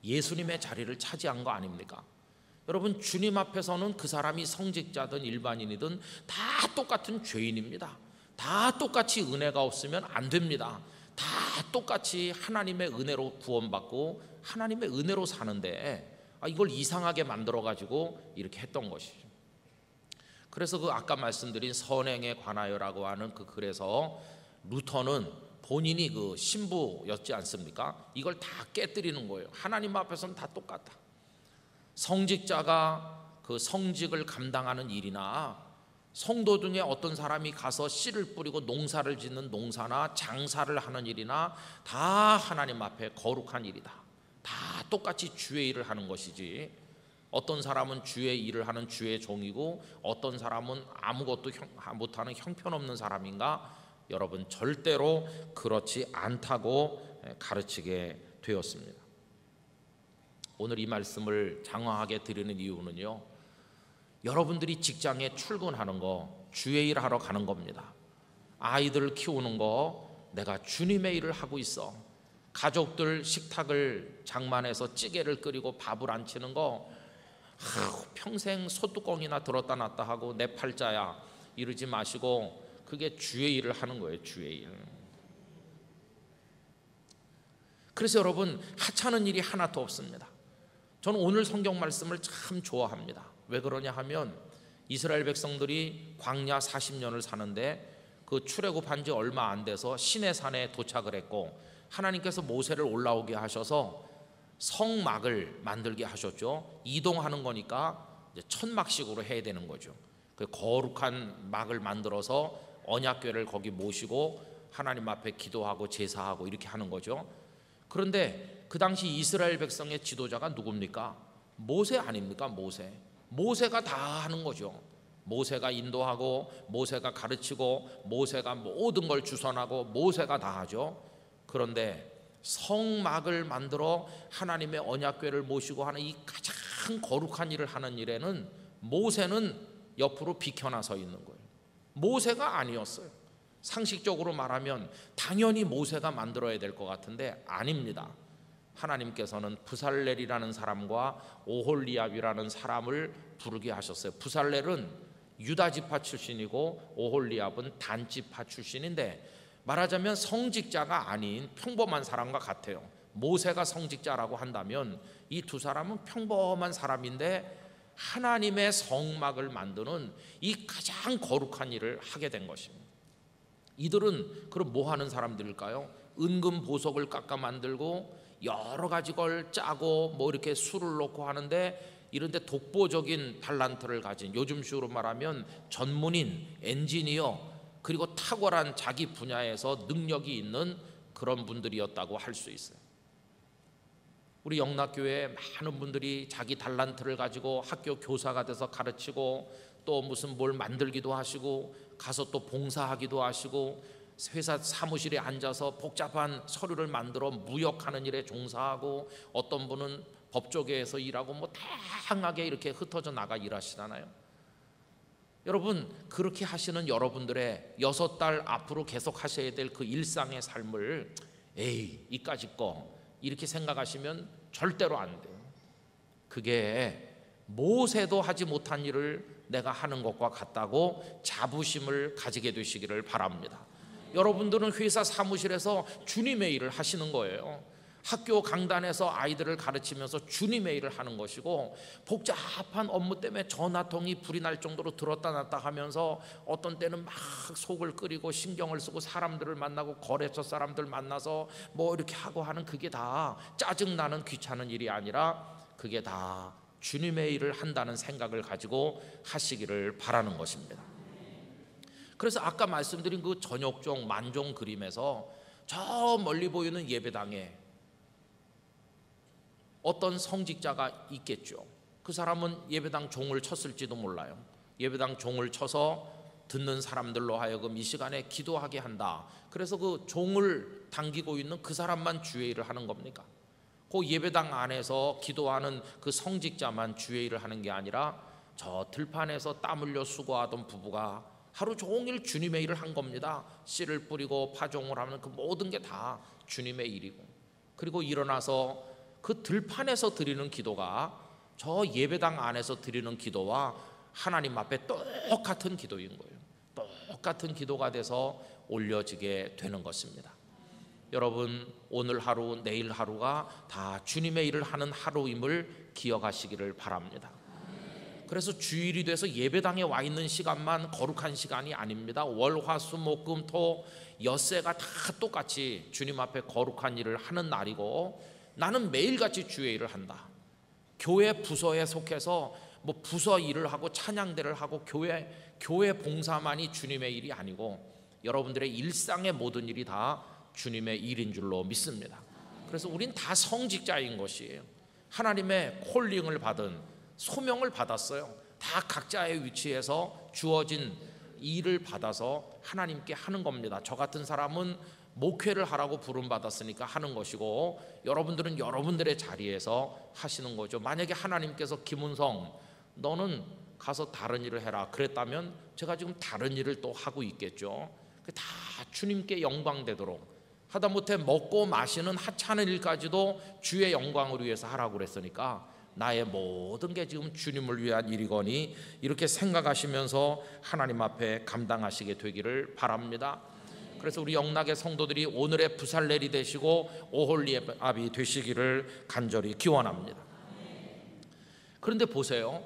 예수님의 자리를 차지한 거 아닙니까? 여러분, 주님 앞에서는 그 사람이 성직자든 일반인이든 다 똑같은 죄인입니다. 다 똑같이 은혜가 없으면 안 됩니다. 다 똑같이 하나님의 은혜로 구원받고 하나님의 은혜로 사는데 이걸 이상하게 만들어가지고 이렇게 했던 것이죠. 그래서 그 아까 말씀드린 선행에 관하여라고 하는 그 글에서 루터는 본인이 그 신부였지 않습니까? 이걸 다 깨뜨리는 거예요. 하나님 앞에서는 다 똑같다. 성직자가 그 성직을 감당하는 일이나 성도 중에 어떤 사람이 가서 씨를 뿌리고 농사를 짓는 농사나 장사를 하는 일이나 다 하나님 앞에 거룩한 일이다. 다 똑같이 주의 일을 하는 것이지, 어떤 사람은 주의 일을 하는 주의 종이고 어떤 사람은 아무것도 못하는 형편없는 사람인가? 여러분, 절대로 그렇지 않다고 가르치게 되었습니다. 오늘 이 말씀을 장황하게 드리는 이유는요, 여러분들이 직장에 출근하는 거 주의 일 하러 가는 겁니다. 아이들 키우는 거 내가 주님의 일을 하고 있어. 가족들 식탁을 장만해서 찌개를 끓이고 밥을 안 치는 거 평생 소뚜껑이나 들었다 놨다 하고 내 팔자야 이러지 마시고, 그게 주의 일을 하는 거예요. 주의 일. 그래서 여러분, 하찮은 일이 하나도 없습니다. 저는 오늘 성경 말씀을 참 좋아합니다. 왜 그러냐 하면, 이스라엘 백성들이 광야 40년을 사는데 그 출애굽한 지 얼마 안 돼서 시내산에 도착을 했고, 하나님께서 모세를 올라오게 하셔서 성막을 만들게 하셨죠. 이동하는 거니까 이제 천막식으로 해야 되는 거죠. 그 거룩한 막을 만들어서 언약궤를 거기 모시고 하나님 앞에 기도하고 제사하고 이렇게 하는 거죠. 그런데 그 당시 이스라엘 백성의 지도자가 누굽니까? 모세 아닙니까? 모세가 다 하는 거죠. 모세가 인도하고 모세가 가르치고 모세가 모든 걸 주선하고 모세가 다 하죠. 그런데 성막을 만들어 하나님의 언약궤를 모시고 하는 이 가장 거룩한 일을 하는 일에는 모세는 옆으로 비켜나서 있는 거예요. 모세가 아니었어요. 상식적으로 말하면 당연히 모세가 만들어야 될 것 같은데 아닙니다. 하나님께서는 부살렐이라는 사람과 오홀리압이라는 사람을 부르게 하셨어요. 부살렐은 유다지파 출신이고 오홀리압은 단지파 출신인데, 말하자면 성직자가 아닌 평범한 사람과 같아요. 모세가 성직자라고 한다면 이 두 사람은 평범한 사람인데 하나님의 성막을 만드는 이 가장 거룩한 일을 하게 된 것입니다. 이들은 그럼 뭐 하는 사람들일까요? 은금 보석을 깎아 만들고 여러 가지 걸 짜고 뭐 이렇게 술을 넣고 하는데, 이런데 독보적인 달란트를 가진, 요즘 식으로 말하면 전문인, 엔지니어, 그리고 탁월한 자기 분야에서 능력이 있는 그런 분들이었다고 할 수 있어요. 우리 영락교회에 많은 분들이 자기 달란트를 가지고 학교 교사가 돼서 가르치고 또 무슨 뭘 만들기도 하시고 가서 또 봉사하기도 하시고 회사 사무실에 앉아서 복잡한 서류를 만들어 무역하는 일에 종사하고, 어떤 분은 법조계에서 일하고 뭐 다양하게 이렇게 흩어져 나가 일하시잖아요. 여러분, 그렇게 하시는 여러분들의 6달 앞으로 계속 하셔야 될 그 일상의 삶을 에이 이까짓 거 이렇게 생각하시면 절대로 안 돼요. 그게 모세도 하지 못한 일을 내가 하는 것과 같다고 자부심을 가지게 되시기를 바랍니다. 여러분들은 회사 사무실에서 주님의 일을 하시는 거예요. 학교 강단에서 아이들을 가르치면서 주님의 일을 하는 것이고, 복잡한 업무 때문에 전화통이 불이 날 정도로 들었다 놨다 하면서 어떤 때는 막 속을 끓이고 신경을 쓰고 사람들을 만나고 거래처 사람들 만나서 뭐 이렇게 하고 하는, 그게 다 짜증나는 귀찮은 일이 아니라 그게 다 주님의 일을 한다는 생각을 가지고 하시기를 바라는 것입니다. 그래서 아까 말씀드린 그 전역종 만종 그림에서 저 멀리 보이는 예배당에 어떤 성직자가 있겠죠. 그 사람은 예배당 종을 쳤을지도 몰라요. 예배당 종을 쳐서 듣는 사람들로 하여금 이 시간에 기도하게 한다. 그래서 그 종을 당기고 있는 그 사람만 주의 일을 하는 겁니까? 그 예배당 안에서 기도하는 그 성직자만 주의 일을 하는 게 아니라 저 들판에서 땀 흘려 수고하던 부부가 하루 종일 주님의 일을 한 겁니다. 씨를 뿌리고 파종을 하는 그 모든 게 다 주님의 일이고, 그리고 일어나서 그 들판에서 드리는 기도가 저 예배당 안에서 드리는 기도와 하나님 앞에 똑같은 기도인 거예요. 똑같은 기도가 돼서 올려지게 되는 것입니다. 여러분, 오늘 하루 내일 하루가 다 주님의 일을 하는 하루임을 기억하시기를 바랍니다. 그래서 주일이 돼서 예배당에 와 있는 시간만 거룩한 시간이 아닙니다. 월, 화, 수, 목, 금, 토 엿새가 다 똑같이 주님 앞에 거룩한 일을 하는 날이고, 나는 매일같이 주의 일을 한다. 교회 부서에 속해서 뭐 부서 일을 하고 찬양대를 하고 교회 봉사만이 주님의 일이 아니고 여러분들의 일상의 모든 일이 다 주님의 일인 줄로 믿습니다. 그래서 우린 다 성직자인 것이에요. 하나님의 콜링을 받은, 소명을 받았어요. 다 각자의 위치에서 주어진 일을 받아서 하나님께 하는 겁니다. 저 같은 사람은 목회를 하라고 부름받았으니까 하는 것이고, 여러분들은 여러분들의 자리에서 하시는 거죠. 만약에 하나님께서 김은성 너는 가서 다른 일을 해라 그랬다면 제가 지금 다른 일을 또 하고 있겠죠. 다 주님께 영광되도록, 하다못해 먹고 마시는 하찮은 일까지도 주의 영광을 위해서 하라고 그랬으니까 나의 모든 게 지금 주님을 위한 일이거니 이렇게 생각하시면서 하나님 앞에 감당하시게 되기를 바랍니다. 그래서 우리 영락의 성도들이 오늘의 부살렐이 되시고 오홀리압이 되시기를 간절히 기원합니다. 그런데 보세요,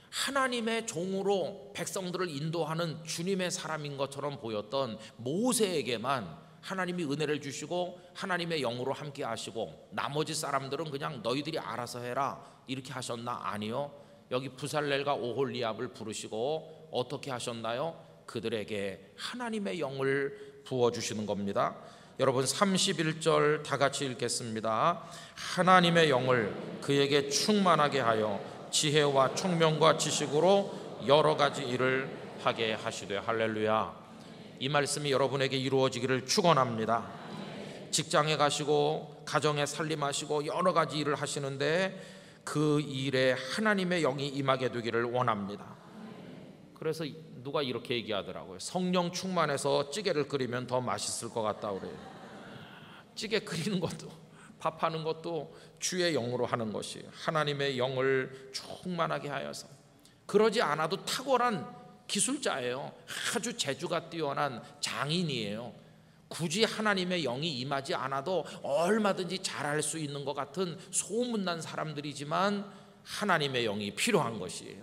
하나님의 종으로 백성들을 인도하는 주님의 사람인 것처럼 보였던 모세에게만 하나님이 은혜를 주시고 하나님의 영으로 함께 하시고 나머지 사람들은 그냥 너희들이 알아서 해라 이렇게 하셨나? 아니요. 여기 부살렐과 오홀리압을 부르시고 어떻게 하셨나요? 그들에게 하나님의 영을 부어주시는 겁니다. 여러분 31절 다 같이 읽겠습니다. 하나님의 영을 그에게 충만하게 하여 지혜와 총명과 지식으로 여러 가지 일을 하게 하시되. 할렐루야. 이 말씀이 여러분에게 이루어지기를 축원합니다. 직장에 가시고 가정에 살림하시고 여러 가지 일을 하시는데 그 일에 하나님의 영이 임하게 되기를 원합니다. 그래서 누가 이렇게 얘기하더라고요. 성령 충만해서 찌개를 끓이면 더 맛있을 것 같다 그래요. 찌개 끓이는 것도, 밥하는 것도 주의 영으로 하는 것이 하나님의 영을 충만하게 하여서. 그러지 않아도 탁월한 기술자예요. 아주 재주가 뛰어난 장인이에요. 굳이 하나님의 영이 임하지 않아도 얼마든지 잘할 수 있는 것 같은 소문난 사람들이지만 하나님의 영이 필요한 것이에요.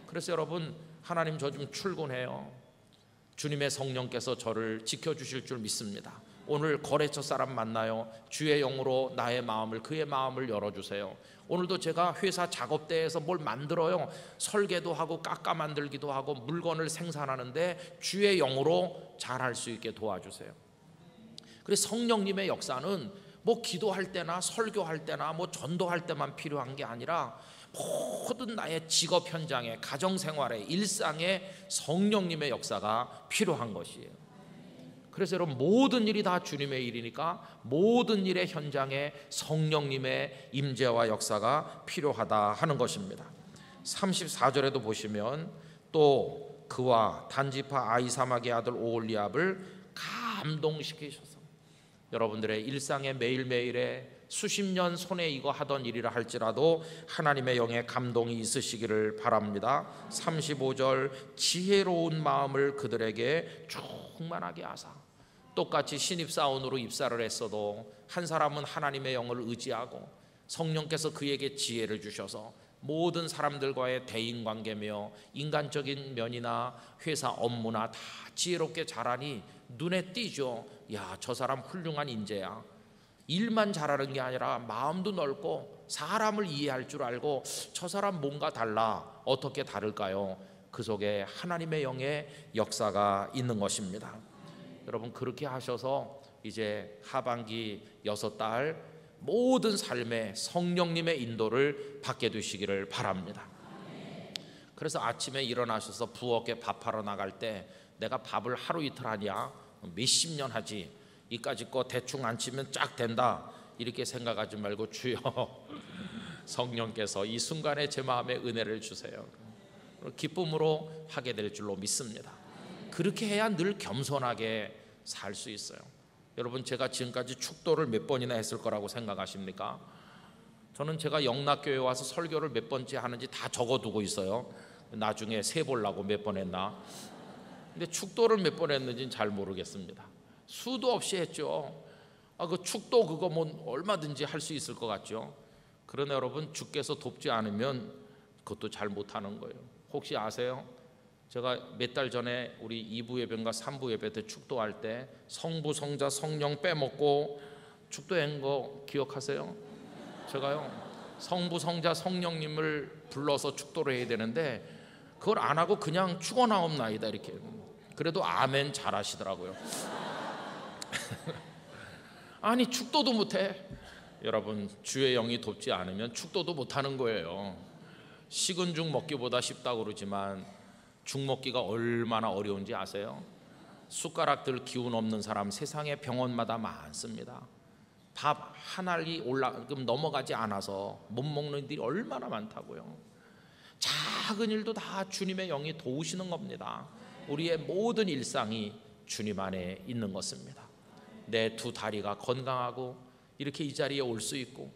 그래서 여러분, 하나님 저 좀 출근해요. 주님의 성령께서 저를 지켜주실 줄 믿습니다. 오늘 거래처 사람 만나요. 주의 영으로 나의 마음을, 그의 마음을 열어주세요. 오늘도 제가 회사 작업대에서 뭘 만들어요. 설계도 하고 깎아 만들기도 하고 물건을 생산하는데 주의 영으로 잘할 수 있게 도와주세요. 그래서 성령님의 역사는 뭐 기도할 때나 설교할 때나 뭐 전도할 때만 필요한 게 아니라 모든 나의 직업 현장에, 가정생활에, 일상에 성령님의 역사가 필요한 것이에요. 그래서 여러분, 모든 일이 다 주님의 일이니까 모든 일의 현장에 성령님의 임재와 역사가 필요하다 하는 것입니다. 34절에도 보시면 또 그와 단지파 아히사막의 아들 오홀리압을 감동시키셔서 여러분들의 일상의 매일매일에 수십 년 손에 이거 하던 일이라 할지라도 하나님의 영의 감동이 있으시기를 바랍니다. 35절 지혜로운 마음을 그들에게 충만하게 하사. 똑같이 신입사원으로 입사를 했어도 한 사람은 하나님의 영을 의지하고 성령께서 그에게 지혜를 주셔서 모든 사람들과의 대인관계며 인간적인 면이나 회사 업무나 다 지혜롭게 잘하니 눈에 띄죠. 야, 저 사람 훌륭한 인재야. 일만 잘하는 게 아니라 마음도 넓고 사람을 이해할 줄 알고 저 사람 뭔가 달라. 어떻게 다를까요? 그 속에 하나님의 영의 역사가 있는 것입니다. 여러분, 그렇게 하셔서 이제 하반기 6달 모든 삶에 성령님의 인도를 받게 되시기를 바랍니다. 그래서 아침에 일어나셔서 부엌에 밥하러 나갈 때 내가 밥을 하루 이틀 하냐, 몇십 년 하지, 이까짓 거 대충 안 치면 쫙 된다 이렇게 생각하지 말고 주여 성령께서 이 순간에 제 마음에 은혜를 주세요. 기쁨으로 하게 될 줄로 믿습니다. 그렇게 해야 늘 겸손하게 살 수 있어요. 여러분, 제가 지금까지 축도를 몇 번이나 했을 거라고 생각하십니까? 저는 제가 영락교회 와서 설교를 몇 번째 하는지 다 적어두고 있어요. 나중에 세보려고 몇 번 했나. 근데 축도를 몇 번 했는지는 잘 모르겠습니다. 수도 없이 했죠. 그 축도 그거 뭐 얼마든지 할 수 있을 것 같죠. 그러나 여러분, 주께서 돕지 않으면 그것도 잘 못하는 거예요. 혹시 아세요? 제가 몇 달 전에 우리 2부 예배인가 3부 예배 때 축도할 때 성부, 성자, 성령 빼먹고 축도한 거 기억하세요? 제가요, 성부, 성자, 성령님을 불러서 축도를 해야 되는데 그걸 안 하고 그냥 축원하옵나이다 이렇게. 그래도 아멘 잘 하시더라고요. 아니, 축도도 못해. 여러분, 주의 영이 돕지 않으면 축도도 못하는 거예요. 식은 죽 먹기보다 쉽다고 그러지만 죽 먹기가 얼마나 어려운지 아세요? 숟가락들 기운 없는 사람 세상에 병원마다 많습니다. 밥 한 알이 넘어가지 않아서 못 먹는 일이 얼마나 많다고요. 작은 일도 다 주님의 영이 도우시는 겁니다. 우리의 모든 일상이 주님 안에 있는 것입니다. 내 두 다리가 건강하고 이렇게 이 자리에 올 수 있고,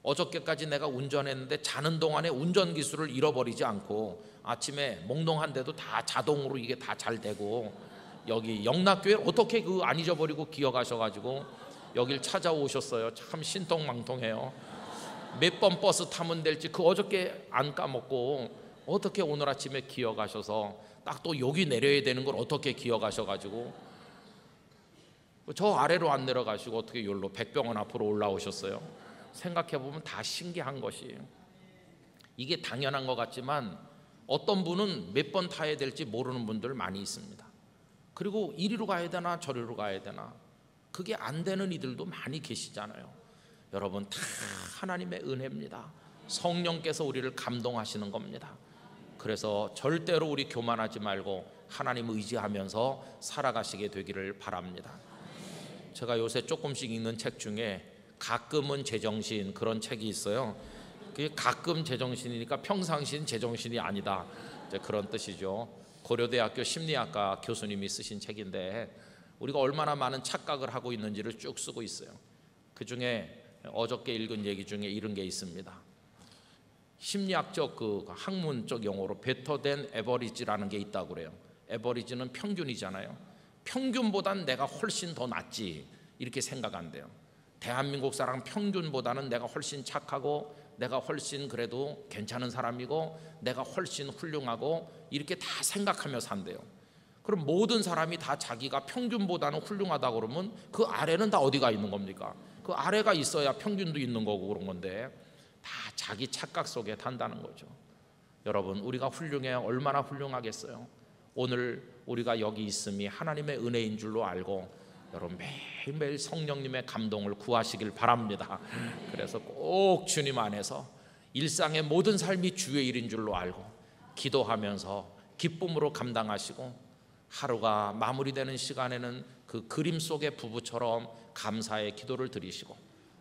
어저께까지 내가 운전했는데 자는 동안에 운전 기술을 잃어버리지 않고 아침에 몽롱한데도 다 자동으로 이게 다 잘 되고, 여기 영락교회 어떻게 안 잊어버리고 기억하셔가지고 여길 찾아오셨어요. 참 신통망통해요. 몇 번 버스 타면 될지 어저께 안 까먹고 어떻게 오늘 아침에 기억하셔서 딱 또 여기 내려야 되는 걸 어떻게 기억하셔가지고 저 아래로 안 내려가시고 어떻게 여기로 백병원 앞으로 올라오셨어요. 생각해보면 다 신기한 것이에요. 이게 당연한 것 같지만 어떤 분은 몇 번 타야 될지 모르는 분들 많이 있습니다. 그리고 이리로 가야 되나 저리로 가야 되나 그게 안 되는 이들도 많이 계시잖아요. 여러분, 다 하나님의 은혜입니다. 성령께서 우리를 감동하시는 겁니다. 그래서 절대로 우리 교만하지 말고 하나님 의지하면서 살아가시게 되기를 바랍니다. 제가 요새 조금씩 읽는 책 중에 가끔은 제정신, 그런 책이 있어요. 그게 가끔 제정신이니까 평상시는 제정신이 아니다, 이제 그런 뜻이죠. 고려대학교 심리학과 교수님이 쓰신 책인데 우리가 얼마나 많은 착각을 하고 있는지를 쭉 쓰고 있어요. 그 중에 어저께 읽은 얘기 중에 이런 게 있습니다. 심리학적 학문적 용어로 better than average라는 게 있다고 그래요. average는 평균이잖아요. 평균보단 내가 훨씬 더 낫지 이렇게 생각한대요. 대한민국 사람 평균보다는 내가 훨씬 착하고 내가 훨씬 그래도 괜찮은 사람이고 내가 훨씬 훌륭하고 이렇게 다 생각하며 산대요. 그럼 모든 사람이 다 자기가 평균보다는 훌륭하다고 그러면 그 아래는 다 어디가 있는 겁니까? 그 아래가 있어야 평균도 있는 거고 그런 건데 다 자기 착각 속에 산다는 거죠. 여러분, 우리가 훌륭해야 얼마나 훌륭하겠어요. 오늘 우리가 여기 있음이 하나님의 은혜인 줄로 알고 여러분 매일매일 성령님의 감동을 구하시길 바랍니다. 그래서 꼭 주님 안에서 일상의 모든 삶이 주의 일인 줄로 알고 기도하면서 기쁨으로 감당하시고 하루가 마무리되는 시간에는 그 그림 속의 부부처럼 감사의 기도를 드리시고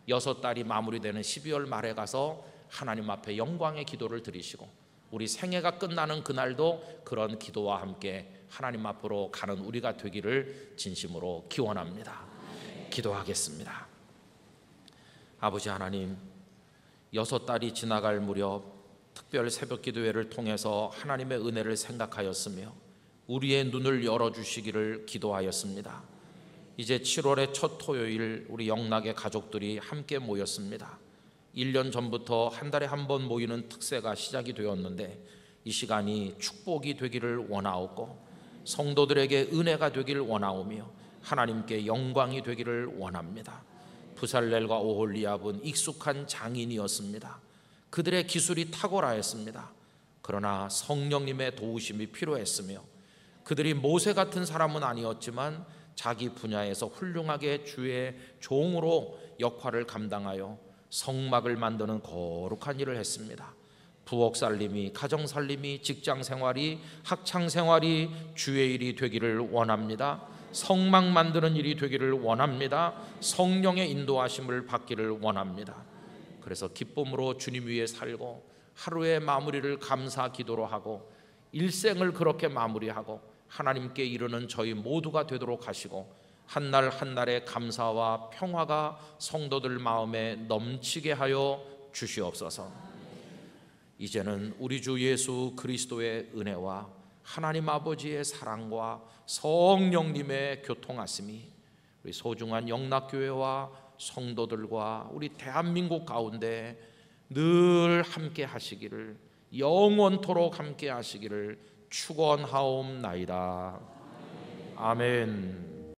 6달이 마무리되는 12월 말에 가서 하나님 앞에 영광의 기도를 드리시고 우리 생애가 끝나는 그날도 그런 기도와 함께 하나님 앞으로 가는 우리가 되기를 진심으로 기원합니다. 기도하겠습니다. 아버지 하나님, 6달이 지나갈 무렵 특별 새벽 기도회를 통해서 하나님의 은혜를 생각하였으며 우리의 눈을 열어주시기를 기도하였습니다. 이제 7월의 첫 토요일 우리 영락의 가족들이 함께 모였습니다. 1년 전부터 한 달에 한 번 모이는 특세가 시작이 되었는데 이 시간이 축복이 되기를 원하옵고 성도들에게 은혜가 되기를 원하오며 하나님께 영광이 되기를 원합니다. 부살렐과 오홀리압은 익숙한 장인이었습니다. 그들의 기술이 탁월하였습니다. 그러나 성령님의 도우심이 필요했으며 그들이 모세 같은 사람은 아니었지만 자기 분야에서 훌륭하게 주의 종으로 역할을 감당하여 성막을 만드는 거룩한 일을 했습니다. 부엌 살림이, 가정 살림이, 직장 생활이, 학창 생활이 주의 일이 되기를 원합니다. 성막 만드는 일이 되기를 원합니다. 성령의 인도하심을 받기를 원합니다. 그래서 기쁨으로 주님 위에 살고 하루의 마무리를 감사 기도로 하고 일생을 그렇게 마무리하고 하나님께 이르는 저희 모두가 되도록 하시고 한 날 한 날의 감사와 평화가 성도들 마음에 넘치게 하여 주시옵소서. 이제는 우리 주 예수 그리스도의 은혜와 하나님 아버지의 사랑과 성령님의 교통하심이 우리 소중한 영락교회와 성도들과 우리 대한민국 가운데 늘 함께 하시기를, 영원토록 함께 하시기를 축원하옵나이다. 아멘.